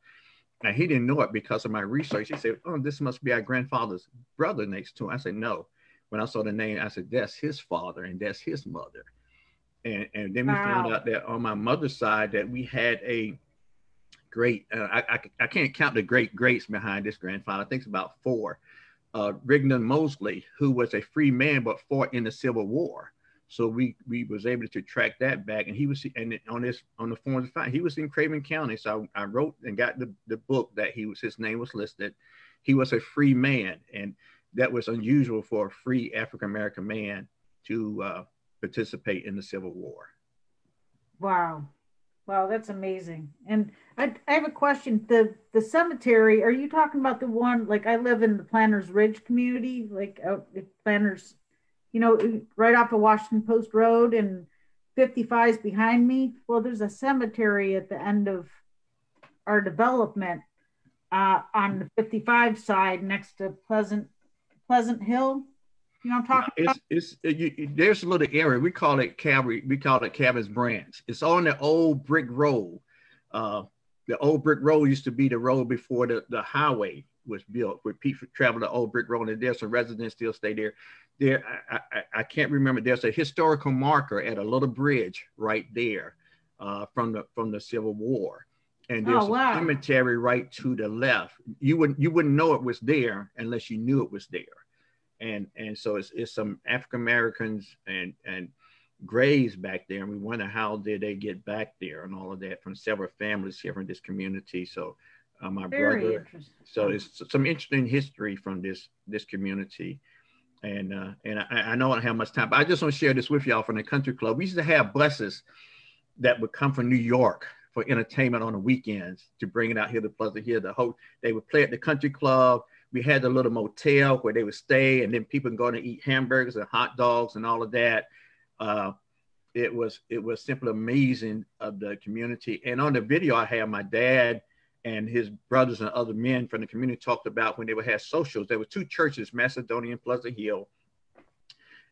And he didn't know it because of my research. He said, "Oh, this must be our grandfather's brother next to him." I said, "No." When I saw the name, I said, "That's his father and that's his mother." And then we found out that on my mother's side that we had a great, I can't count the greats behind this grandfather. I think it's about 4. Rigdon Mosley, who was a free man but fought in the Civil War. So we was able to track that back, and he was on the forms of fact, he was in Craven County. So I wrote and got the book that his name was listed. He was a free man, and that was unusual for a free African American man to participate in the Civil War. Wow, that's amazing. And I have a question. The cemetery, are you talking about the one, like I live in the Planters Ridge community, like out at Planters, right off of Washington Post Road, and 55 is behind me? Well, there's a cemetery at the end of our development on the 55 side next to Pleasant Hill. You know what I'm talking about? There's a little area, we call it Cabot's Branch. It's on the old brick road. The old brick road used to be the road before the highway was built, where people travel the old brick road, and there's some residents still stay there. I can't remember. There's a historical marker at a little bridge right there from the Civil War. And there's a cemetery right to the left. You wouldn't know it was there unless you knew it was there. And so it's some African Americans and graves back there, and we wonder how did they get back there and all of that from several families here from this community. So my brother, so it's some interesting history from this community. And I know I don't have much time, but I just want to share this with y'all from the country club. We used to have buses that would come from New York for entertainment on the weekends to bring it out here to Pleasant Hill. They would play at the country club. We had the little motel where they would stay, and then people would go and eat hamburgers and hot dogs and all of that. It was simply amazing of the community. And on the video, I have my dad and his brothers and other men from the community talked about when they would have socials. There were two churches, Macedonia and Pleasant Hill,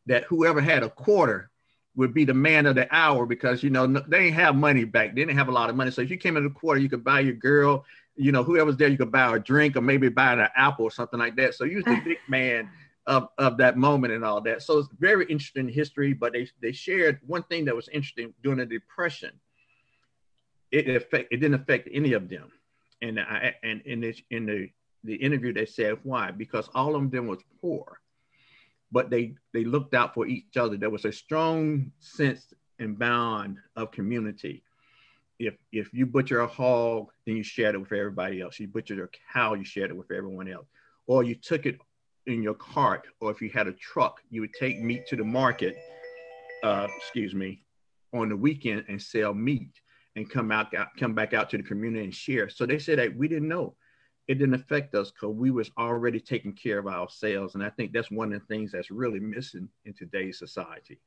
that whoever had a quarter would be the man of the hour, because, you know, they didn't have money back. They didn't have a lot of money. So if you came in a quarter, you could buy your girl, you know, whoever's there, you could buy a drink or maybe buy an apple or something like that. So you was the big man of that moment and all that. So it's very interesting history, but they shared one thing that was interesting during the Depression. It didn't affect any of them. And in the interview, they said why? Because all of them was poor, but they looked out for each other. There was a strong sense and bond of community. If you butcher a hog, then you shared it with everybody else. You butchered a cow, you shared it with everyone else. Or you took it in your cart, or if you had a truck, you would take meat to the market, on the weekend and sell meat and come back out to the community and share. So they said that we didn't know. It didn't affect us because we was already taking care of ourselves. And I think that's one of the things that's really missing in today's society.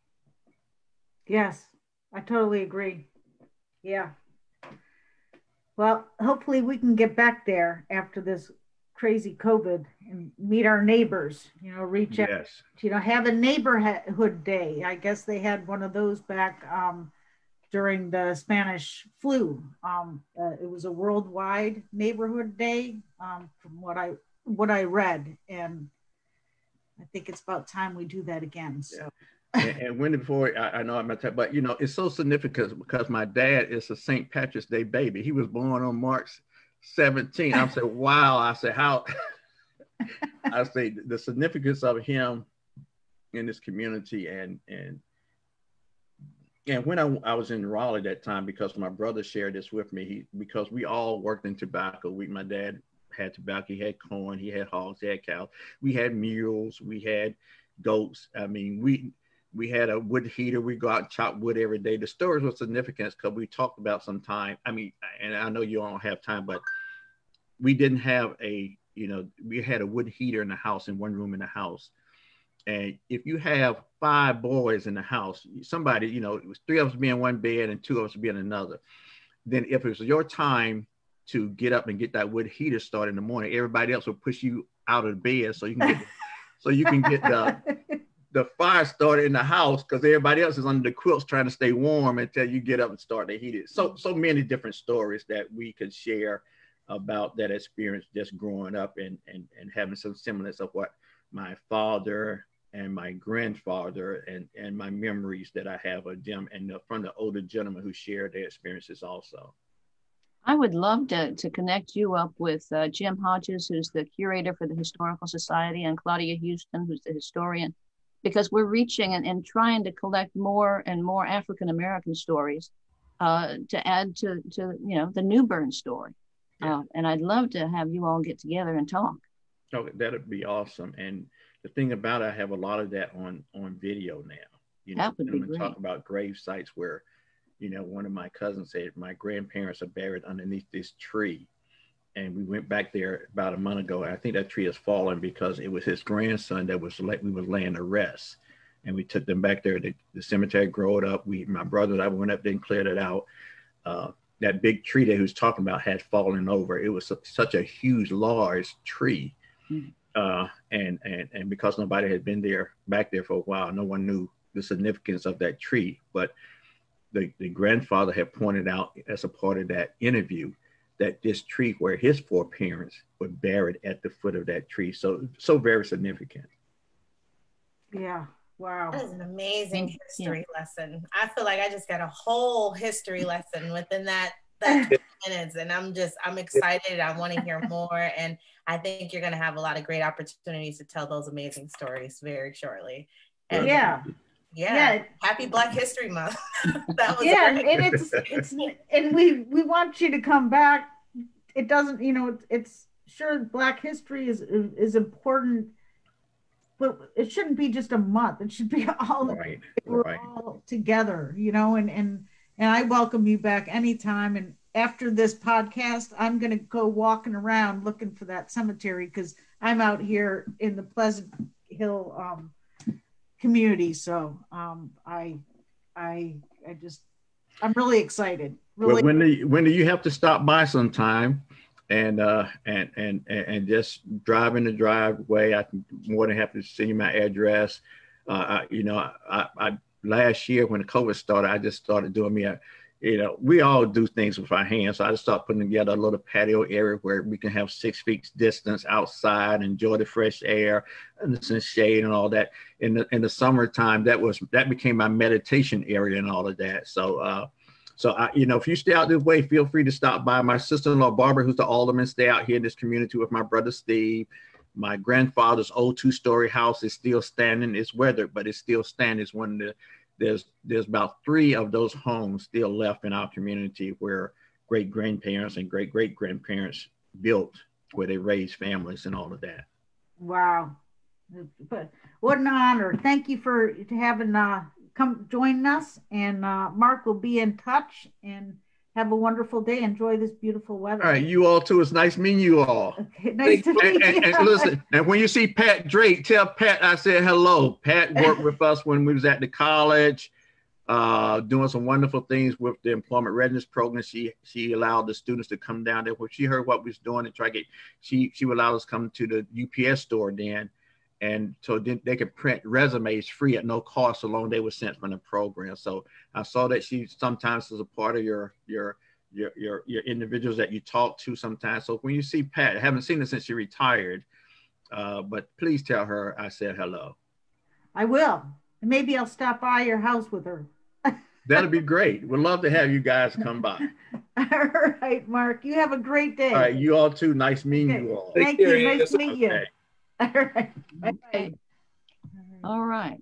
Yes, I totally agree. Yeah. Well, hopefully we can get back there after this crazy COVID and meet our neighbors, you know, reach out, you know, have a neighborhood day. I guess they had one of those back during the Spanish flu. It was a worldwide neighborhood day from what I read. And I think it's about time we do that again. So. And when before, I know I'm not talking, but you know, it's so significant because my dad is a St. Patrick's Day baby. He was born on March 17th. I said, wow. I said, how? I say the significance of him in this community. And when I was in Raleigh that time, because my brother shared this with me, because we all worked in tobacco. My dad had tobacco, he had corn, he had hogs, he had cows. We had mules, we had goats. I mean, we had a wood heater. We go out and chop wood every day. The stories were significant because we talked about some time. I mean, and I know you don't have time, but we didn't have we had a wood heater in the house, in one room in the house. And if you have 5 boys in the house, somebody, you know, it was 3 of us be in one bed and 2 of us be in another. Then if it was your time to get up and get that wood heater started in the morning, everybody else will push you out of bed so you can get the fire started in the house, because everybody else is under the quilts trying to stay warm until you get up and start to heat it. So many different stories that we could share about that experience just growing up and having some semblance of what my father and my grandfather and my memories that I have of them, and from the older gentlemen who shared their experiences also. I would love to connect you up with Jim Hodges, who's the curator for the Historical Society, and Claudia Houston, who's the historian, because we're reaching and trying to collect more and more African-American stories to add to you know, the New Bern story. Yeah. And I'd love to have you all get together and talk. Oh, that'd be awesome. And the thing about it, I have a lot of that on video now. You know, that would be great. Talk about grave sites where, you know, one of my cousins said my grandparents are buried underneath this tree. And we went back there about a month ago. I think that tree has fallen because it was his grandson that we was laying to rest. And we took them back there. The cemetery growed up. My brother and I went up there and cleared it out. That big tree that he was talking about had fallen over. It was such a huge, large tree. And because nobody had been back there for a while, no one knew the significance of that tree. But the grandfather had pointed out as a part of that interview that this tree where his 4 parents were buried at the foot of that tree. So very significant. Yeah. Wow. That is an amazing history lesson. I feel like I just got a whole history lesson within that minutes, and I'm excited. I want to hear more, and I think you're going to have a lot of great opportunities to tell those amazing stories very shortly. And yeah. Happy Black History Month. That was great. And we want you to come back. It doesn't, it's sure Black history is important, but it shouldn't be just a month. It should be all we're all together, and I welcome you back anytime. And after this podcast, I'm going to go walking around looking for that cemetery, because I'm out here in the Pleasant Hill community. So I'm really excited. Really. Well, when do you have to stop by sometime and just drive in the driveway? I'm more than happy to send you my address. I last year when the COVID started, I just started doing we all do things with our hands. So I just started putting together a little patio area where we can have 6 feet distance outside, enjoy the fresh air and some shade and all that. In the summertime, that became my meditation area and all of that. So if you stay out this way, feel free to stop by. My sister-in-law, Barbara, who's the alderman, stay out here in this community with my brother, Steve. My grandfather's old 2-story house is still standing. It's weathered, but it's still standing. It's there's about 3 of those homes still left in our community where great-grandparents and great-great-grandparents built, where they raised families and all of that. Wow. But what an honor. Thank you for having come join us, and Mark will be in touch, and have a wonderful day. Enjoy this beautiful weather. All right, you all too. It's nice meeting you all. Okay, nice to meet you. And listen, and when you see Pat Drake, tell Pat I said hello. Pat worked with us when we was at the college, doing some wonderful things with the employment readiness program. She allowed the students to come down there. When she heard what we was doing and try to get, she would allow us to come to the UPS store then. And so then they could print resumes free at no cost so long they were sent from the program. So I saw that she sometimes is a part of your individuals that you talk to sometimes. So when you see Pat, I haven't seen her since she retired, but please tell her I said hello. I will. And maybe I'll stop by your house with her. That'd be great. We'd love to have you guys come by. All right, Mark. You have a great day. All right, you all too. Nice meeting you all. Thank you. Nice to meet you. Okay. All right. Okay. All right.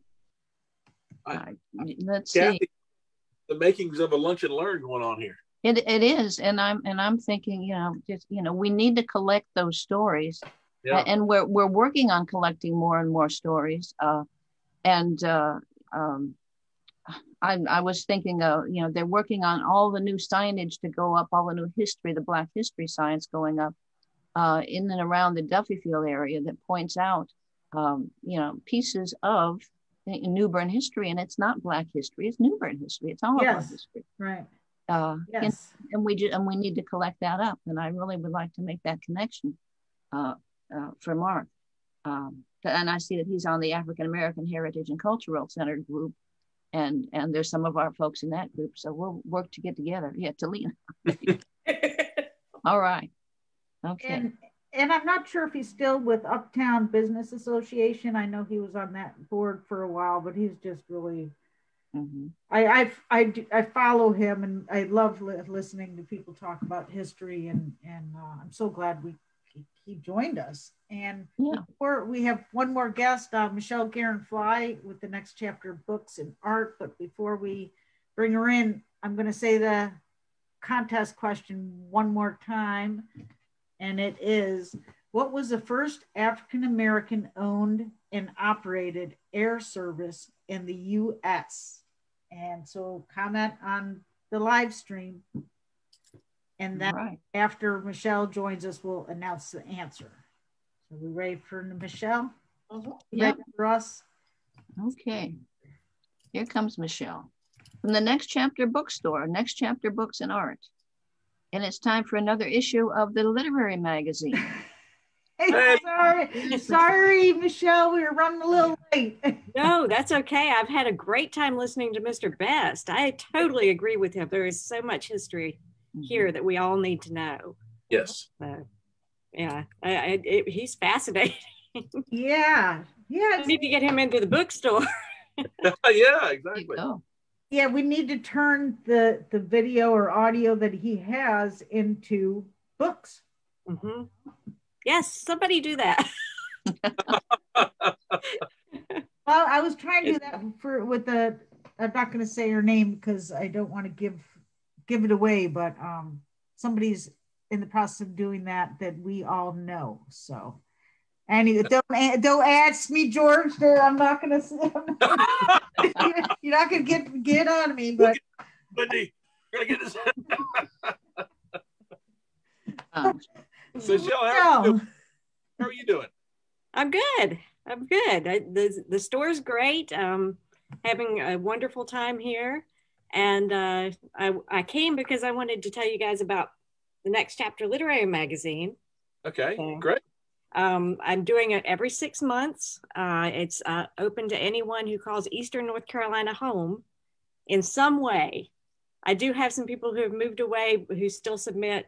Let's Kathy, see. the makings of a lunch and learn going on here. It is, and I'm thinking, we need to collect those stories, and we're working on collecting more and more stories. I was thinking, they're working on all the new signage to go up, all the new history, the Black history signs going up in and around the Duffy Field area that points out, pieces of New Bern history, and it's not Black history; it's New Bern history. It's all of our history, right? Yes, and we need to collect that up, and I really would like to make that connection for Mark. And I see that he's on the African American Heritage and Cultural Center group, and there's some of our folks in that group, so we'll work to get together. Yeah, Talina. All right. Okay. And I'm not sure if he's still with Uptown Business Association. I know he was on that board for a while, but he's just really. Mm-hmm. I follow him, and I love listening to people talk about history, and I'm so glad he joined us. And before we have one more guest, Michelle Garren Flye with the next chapter of Books and Art. But before we bring her in, I'm going to say the contest question one more time. And it is, what was the first African-American owned and operated air service in the U.S.? And so comment on the live stream. And then after Michelle joins us, we'll announce the answer. So we ready for Michelle? Ready for us? Okay. Here comes Michelle. From the Next Chapter Bookstore, Next Chapter Books and Art. And it's time for another issue of the literary magazine. Sorry, Michelle, we were running a little late. No, that's okay. I've had a great time listening to Mr. Best. I totally agree with him. There is so much history here that we all need to know. Yes. So, yeah, he's fascinating. Yeah. I need to get him into the bookstore. Yeah, exactly. Yeah, we need to turn the video or audio that he has into books. Mm-hmm. Yes, somebody do that. Well, I was trying to do that I'm not going to say her name because I don't want to give it away, but somebody's in the process of doing that we all know. So, anyway, don't ask me, George. I'm not going to. You're not going to get on me, but. Wendy, you're going to get this. Michelle, how are you doing? I'm good. The store's great. Having a wonderful time here. And I came because I wanted to tell you guys about the Next Chapter Literary Magazine. Okay, great. I'm doing it every 6 months. It's open to anyone who calls Eastern North Carolina home in some way. I do have some people who have moved away who still submit,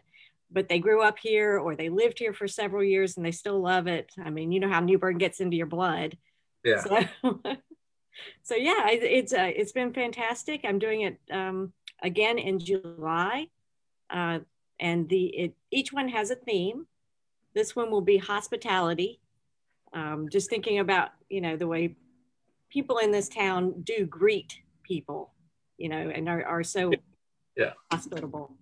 but they grew up here or they lived here for several years and they still love it. I mean, you know how New Bern gets into your blood. Yeah. So yeah, it's been fantastic. I'm doing it again in July, and each one has a theme. This one will be hospitality. Just thinking about the way people in this town do greet people, and are so hospitable.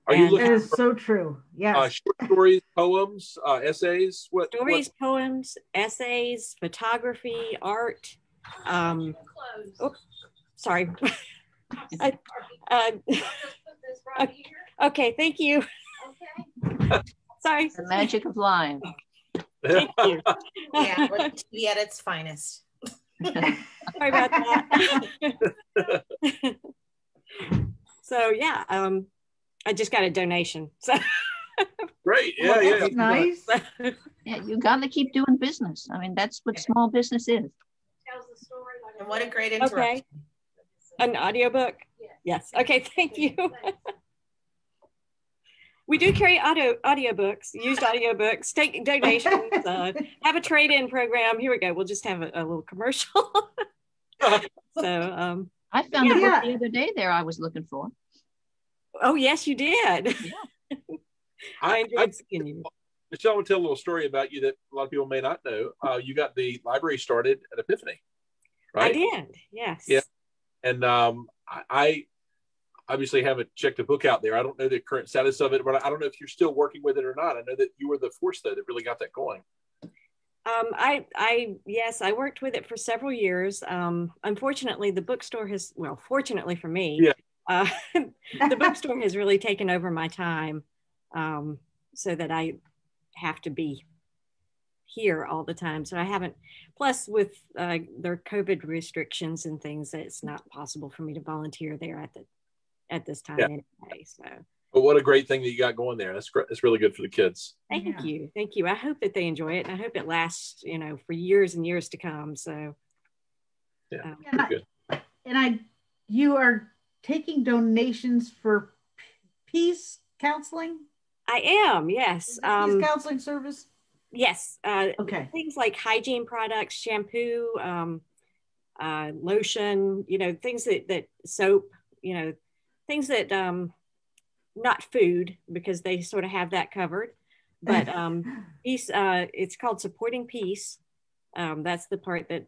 Are you looking? That is so true. Yes. Short stories, poems, essays. What? Poems, essays, photography, art. Sorry. Okay, thank you. Okay. Sorry. The magic of live. Thank you. Yeah, TV at its finest. Sorry about that. So yeah, I just got a donation. So great. Yeah, yeah. That's nice. Yeah, you got to keep doing business. I mean, that's what small business is. And what a great interruption. Okay. An audiobook? Yes. Okay, thank you. We do carry audiobooks, used audiobooks, take donations, have a trade-in program. Here we go. We'll just have a little commercial. So I found a book the other day there I was looking for. Oh, yes, you did. Yeah. I enjoyed seeing you. Michelle will tell a little story about you that a lot of people may not know. You got the library started at Epiphany, right? I did, yes. Yeah. And I obviously haven't checked the book out there. I don't know the current status of it, but I don't know if you're still working with it or not. I know that you were the force, though, that really got that going. Yes, I worked with it for several years. Unfortunately, the bookstore fortunately for me, the bookstore has really taken over my time, so that I have to be here all the time. So I haven't, plus with their COVID restrictions and things, it's not possible for me to volunteer there at this time anyway. So. But what a great thing that you got going there. That's great. That's really good for the kids. Thank you. I hope that they enjoy it, and I hope it lasts, for years and years to come. So, yeah, good. And you are taking donations for peace counseling. I am, yes. Peace counseling service. Yes. Okay. Things like hygiene products, shampoo, lotion. Things that soap. Things that. Not food, because they sort of have that covered, but peace, it's called Supporting Peace. That's the part that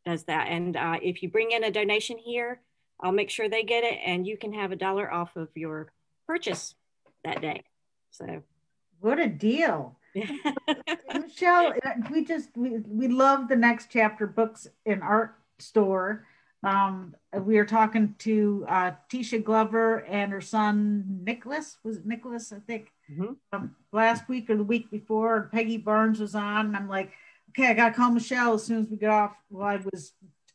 does that. And if you bring in a donation here, I'll make sure they get it, and you can have $1 off of your purchase that day. So what a deal. Michelle, we love the Next Chapter books and art store. We are talking to Tisha Glover and her son Nicholas. Was it Nicholas? I think last week or the week before. Peggy Barnes was on, and I'm like, okay, I gotta call Michelle as soon as we get off. Well,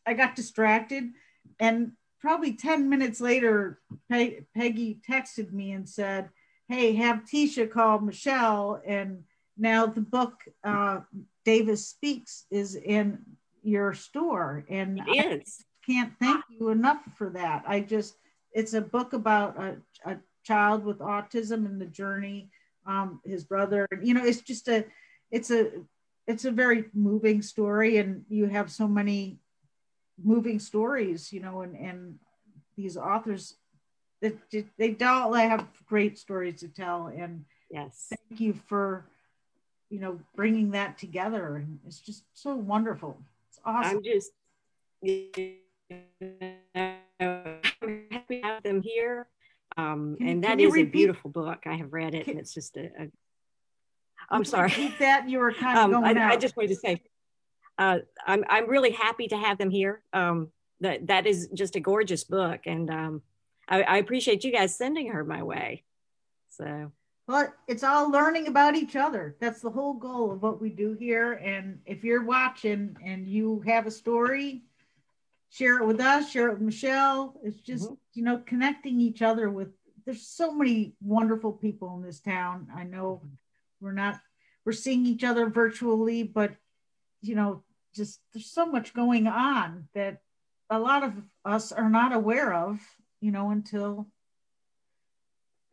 I got distracted, and probably 10 minutes later, Peggy texted me and said, "Hey, have Tisha call Michelle." And now the book Davis Speaks is in your store, and it is. Can't thank you enough for that. It's a book about a child with autism and the journey, his brother, it's just it's a very moving story, and you have so many moving stories, you know, and these authors, they all have great stories to tell. And yes, thank you for, you know, bringing that together. And it's just so wonderful. It's awesome. I'm just, you know, I'm happy to have them here. And that is a beautiful book. I have read it, and it's just I'm sorry. Repeat that, you were kind of going out. I just wanted to say, I'm really happy to have them here. That is just a gorgeous book, and I appreciate you guys sending her my way. So, well, it's all learning about each other. That's the whole goal of what we do here. And if you're watching and you have a story, share it with us, share it with Michelle. It's just, you know, connecting each other with, there's so many wonderful people in this town. I know we're seeing each other virtually, but, you know, just there's so much going on that a lot of us are not aware of, you know, until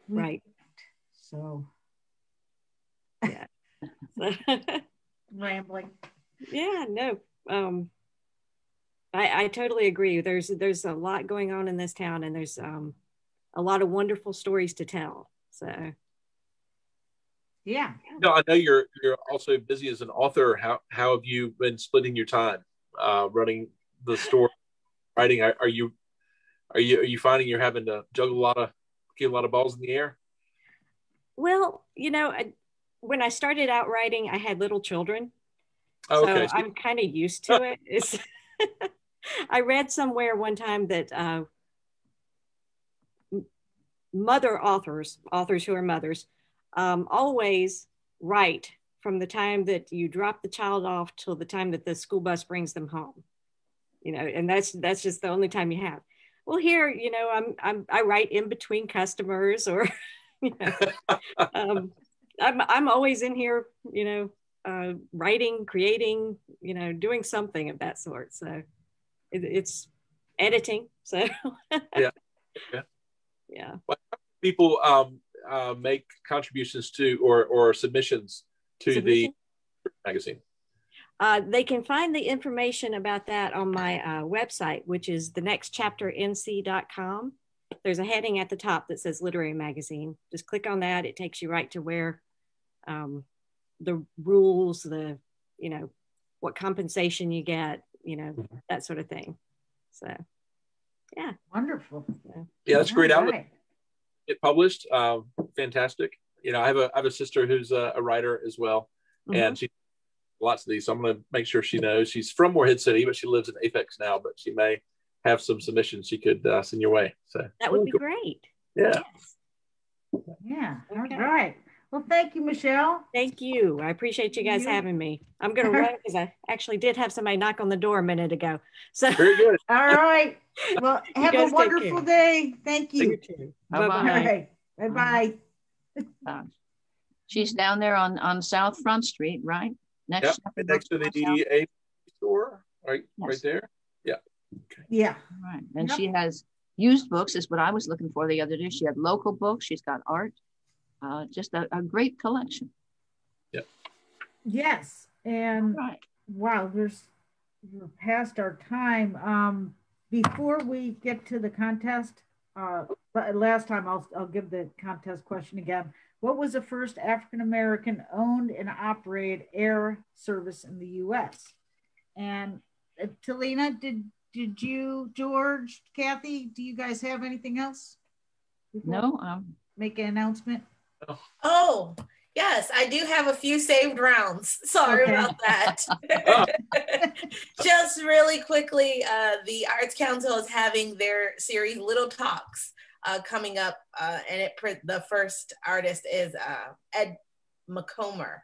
right. So yeah. Rambling. Yeah, no. I totally agree. There's a lot going on in this town, and there's a lot of wonderful stories to tell. So yeah. No, I know you're also busy as an author. How have you been splitting your time running the store, writing? Are you finding you're having to juggle keep a lot of balls in the air? Well, you know, when I started out writing, I had little children. Oh, okay. So I'm kind of used to it. It's I read somewhere one time that mother authors who are mothers, always write from the time that you drop the child off till the time that the school bus brings them home. You know, and that's just the only time you have. Well, here, you know, I write in between customers, or you know, I'm always in here, you know, writing, creating, you know, doing something of that sort. So it's editing. So yeah. Well, people make contributions to or submissions to the magazine. They can find the information about that on my website, which is thenextchapternc.com. There's a heading at the top that says literary magazine. Just click on that. It takes you right to where the rules, you know, what compensation you get, you know, that sort of thing. So, yeah. Wonderful. Yeah, that's a great outlet. Get published. Fantastic. You know, I have a sister who's a writer as well, and she lots of these. So I'm going to make sure she knows. She's from Morehead City, but she lives in Apex now. But she may have some submissions she could send your way. So that would be great. Yeah. Yes. Yeah. Okay. All right. Well, thank you, Michelle. Thank you. I appreciate you guys having me. I'm going to run because I actually did have somebody knock on the door a minute ago. So very good. All right. Well, have a wonderful day. Thank you. You too. Bye-bye. All right. Bye-bye. She's down there on South Front Street, right? Next to the A store, right? Yes. Right there. Yeah. Okay. Yeah. Right. And she has used books, is what I was looking for the other day. She had local books. She's got art. Just a great collection. Yeah. Yes. And wow, we're past our time. Before we get to the contest, but last time I'll give the contest question again. What was the first African-American owned and operated air service in the U.S.? And Talina, did you, George, Kathy, do you guys have anything else? No. Make an announcement? Oh, yes, I do have a few saved rounds. Sorry about that. Just really quickly, the Arts Council is having their series Little Talks coming up, and the first artist is Ed McComber,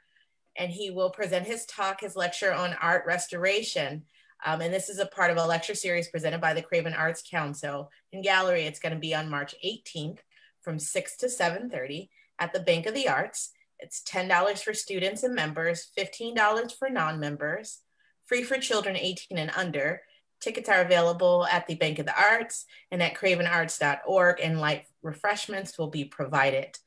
and he will present his lecture on art restoration. And this is a part of a lecture series presented by the Craven Arts Council in Gallery. It's going to be on March 18th from 6 to 7:30 at the Bank of the Arts. It's $10 for students and members, $15 for non-members, free for children 18 and under. Tickets are available at the Bank of the Arts and at cravenarts.org, and light refreshments will be provided.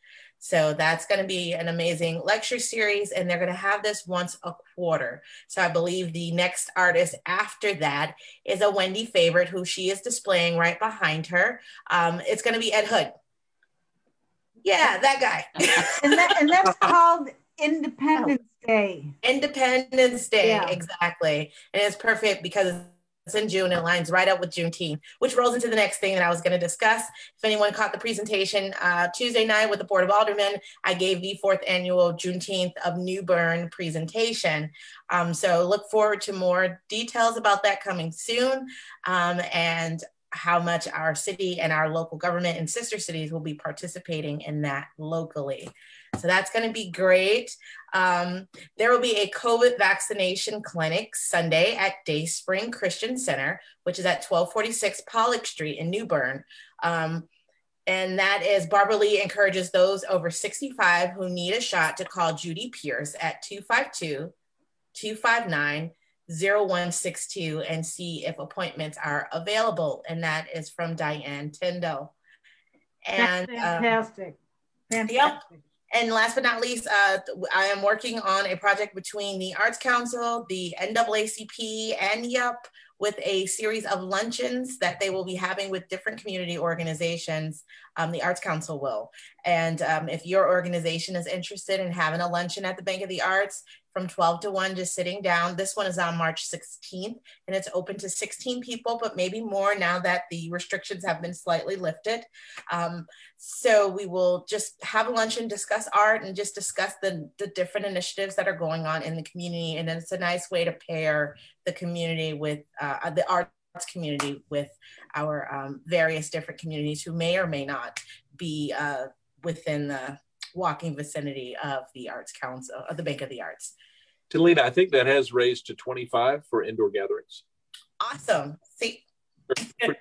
So that's going to be an amazing lecture series, and they're going to have this once a quarter. So I believe the next artist after that is a Wendy favorite, who she is displaying right behind her. It's going to be Ed Hood. Yeah, that guy. and that's called Independence Day. Independence Day, Yeah. Exactly. And it's perfect because it's in June. It lines right up with Juneteenth, which rolls into the next thing that I was going to discuss. If anyone caught the presentation Tuesday night with the Board of Aldermen, I gave the 4th annual Juneteenth of New Bern presentation. So look forward to more details about that coming soon, and how much our city and our local government and sister cities will be participating in that locally. So that's going to be great. There will be a COVID vaccination clinic Sunday at Day Spring Christian Center, which is at 1246 Pollock Street in New Bern. And that is, Barbara Lee encourages those over 65 who need a shot to call Judy Pierce at 252-259-0162 and see if appointments are available. And that is from Diane Tyndall. And that's fantastic. Fantastic. Yep. And last but not least, I am working on a project between the Arts Council, the NAACP, and YUP, with a series of luncheons that they will be having with different community organizations. The Arts Council will. And if your organization is interested in having a luncheon at the Bank of the Arts from 12 to 1, just sitting down, this one is on March 16th, and it's open to 16 people, but maybe more now that the restrictions have been slightly lifted. So we will just have a luncheon, discuss art, and just discuss the different initiatives that are going on in the community. And it's a nice way to pair the community with the arts community with our various different communities who may or may not be within the walking vicinity of the Arts Council, of the Bank of the Arts. Talina, I think that has raised to 25 for indoor gatherings. Awesome. See. Yeah.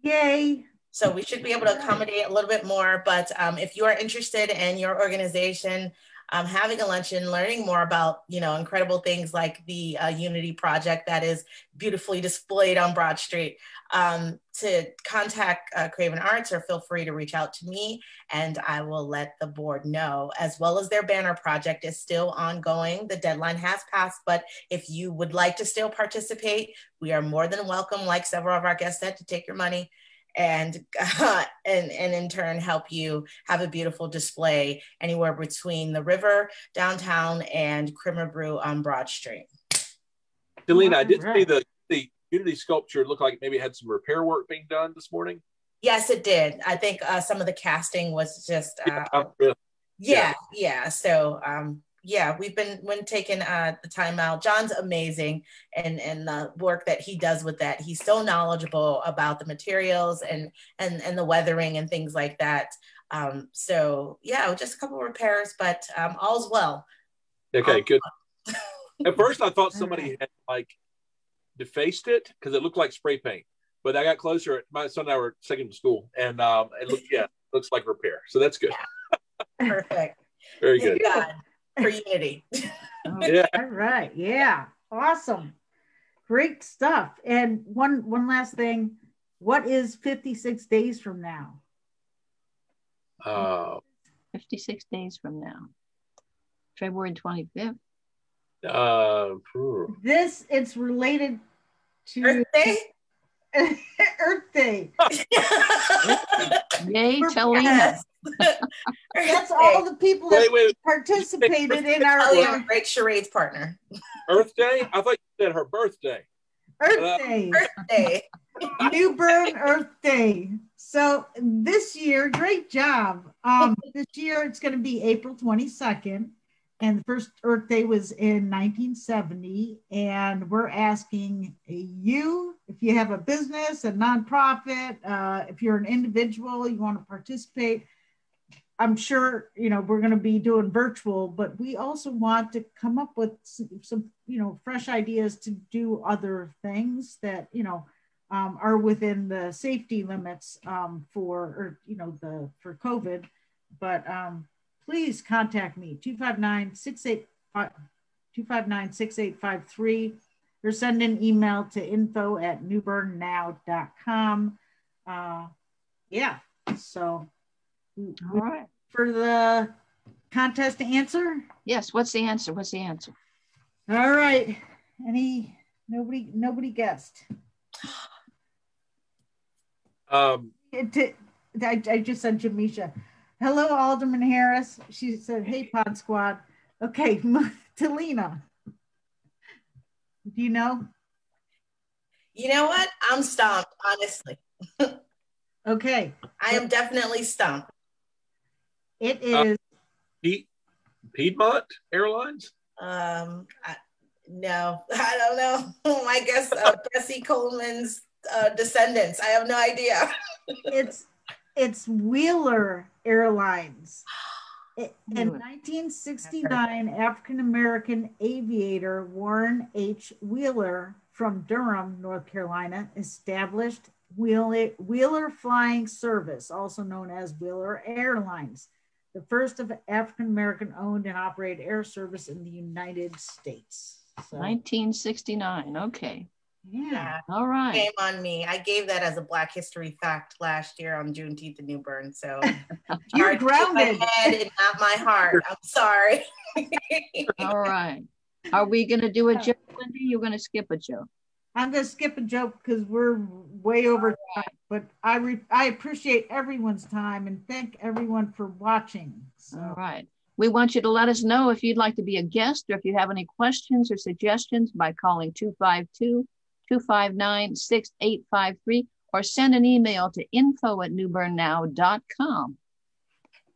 Yay. So we should be able to accommodate a little bit more, but if you are interested in your organization having a luncheon, learning more about, incredible things like the Unity Project that is beautifully displayed on Broad Street, to contact Craven Arts, or feel free to reach out to me and I will let the board know, as well as their banner project is still ongoing. The deadline has passed, but if you would like to still participate, we are more than welcome, like several of our guests said, to take your money and in turn help you have a beautiful display anywhere between the river, downtown, and Crimmer Brew on Broad Street. Talina, I did see the Unity sculpture looked like maybe it had some repair work being done this morning. Yes, it did. I think some of the casting was just yeah. So we've been taking the time out. John's amazing, and the work that he does with that. He's so knowledgeable about the materials and the weathering and things like that. So yeah, just a couple of repairs, but all's well. Okay, good. At first I thought somebody had defaced it because it looked like spray paint, but I got closer. My son and I were taking him to school, and it looks like repair. So that's good. Yeah. Perfect. Very good. God. For Unity. Yeah. All right. Yeah. Awesome. Great stuff. And one last thing. What is 56 days from now? 56 days from now. February 25th. It's related to Earth Day. Earth Day. Yay, Talina. That's all the people that participated in our great charades partner. Earth Day? I thought you said her birthday. Earth Day. Earth Day. New Bern Earth Day. So this year, great job. This year it's going to be April 22nd. And the first Earth Day was in 1970. And we're asking you, if you have a business, a nonprofit, if you're an individual, you want to participate. I'm sure, we're going to be doing virtual, but we also want to come up with some fresh ideas to do other things that, are within the safety limits for COVID. But please contact me, 259-6853, or send an email to info@newbernnow.com. So, all right. for the contest to answer? Yes, what's the answer? What's the answer? All right. Nobody guessed. I just sent Jamisha. Hello, Alderman Harris. She said, hey, Pod Squad. Okay, Talina. Do you know? You know what? I'm stumped, honestly. Okay. I am definitely stumped. It is Piedmont Airlines? No, I don't know. I guess Bessie Coleman's descendants. I have no idea. It's Wheeler Airlines. In 1969, African-American aviator Warren H. Wheeler from Durham, North Carolina, established Wheeler Flying Service, also known as Wheeler Airlines, the first of African-American owned and operated air service in the United States. So, 1969, okay. Yeah. All right. Shame on me. I gave that as a Black History fact last year on Juneteenth in New Bern. So you're grounded. My head and not my heart. I'm sorry. All right. Are we going to do a joke, Wendy? You're going to skip a joke? I'm going to skip a joke because we're way over time. But I appreciate everyone's time and thank everyone for watching. So. All right. We want you to let us know if you'd like to be a guest or if you have any questions or suggestions by calling 252-259-6853 or send an email to info@newbernnow.com.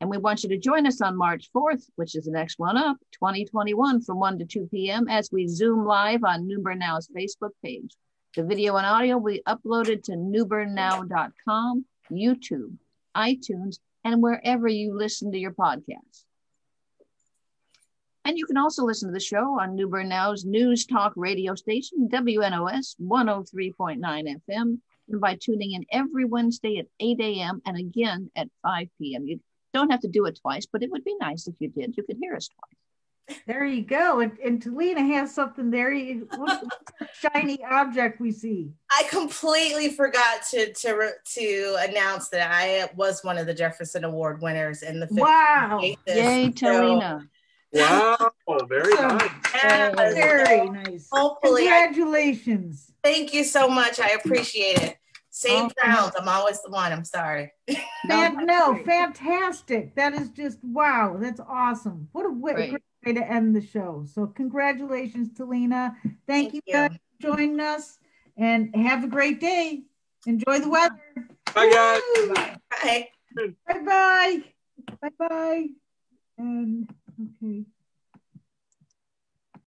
And we want you to join us on March 4th, which is the next one up, 2021 from 1 to 2 p.m. as we Zoom live on New Bern Now's Facebook page. The video and audio will be uploaded to newbernnow.com, YouTube, iTunes, and wherever you listen to your podcasts. And you can also listen to the show on New Bern Now's news talk radio station, WNOS 103.9 FM, and by tuning in every Wednesday at 8 a.m. and again at 5 p.m. You don't have to do it twice, but it would be nice if you did. You could hear us twice. There you go. And Talina has something there. What's the shiny object we see? I completely forgot to announce that I was one of the Jefferson Award winners in the 50th. Wow. Yay, Talina. Wow, very nice. Yeah, very nice. Hopefully. Congratulations. Thank you so much. I appreciate it. Same crowns. I'm always the one. I'm sorry. No, fantastic. That is just, wow. That's awesome. What a great way to end the show. So congratulations, Talina. Thank you guys for joining us and have a great day. Enjoy the weather. Bye, guys. Bye. Bye-bye. Bye-bye. And okay.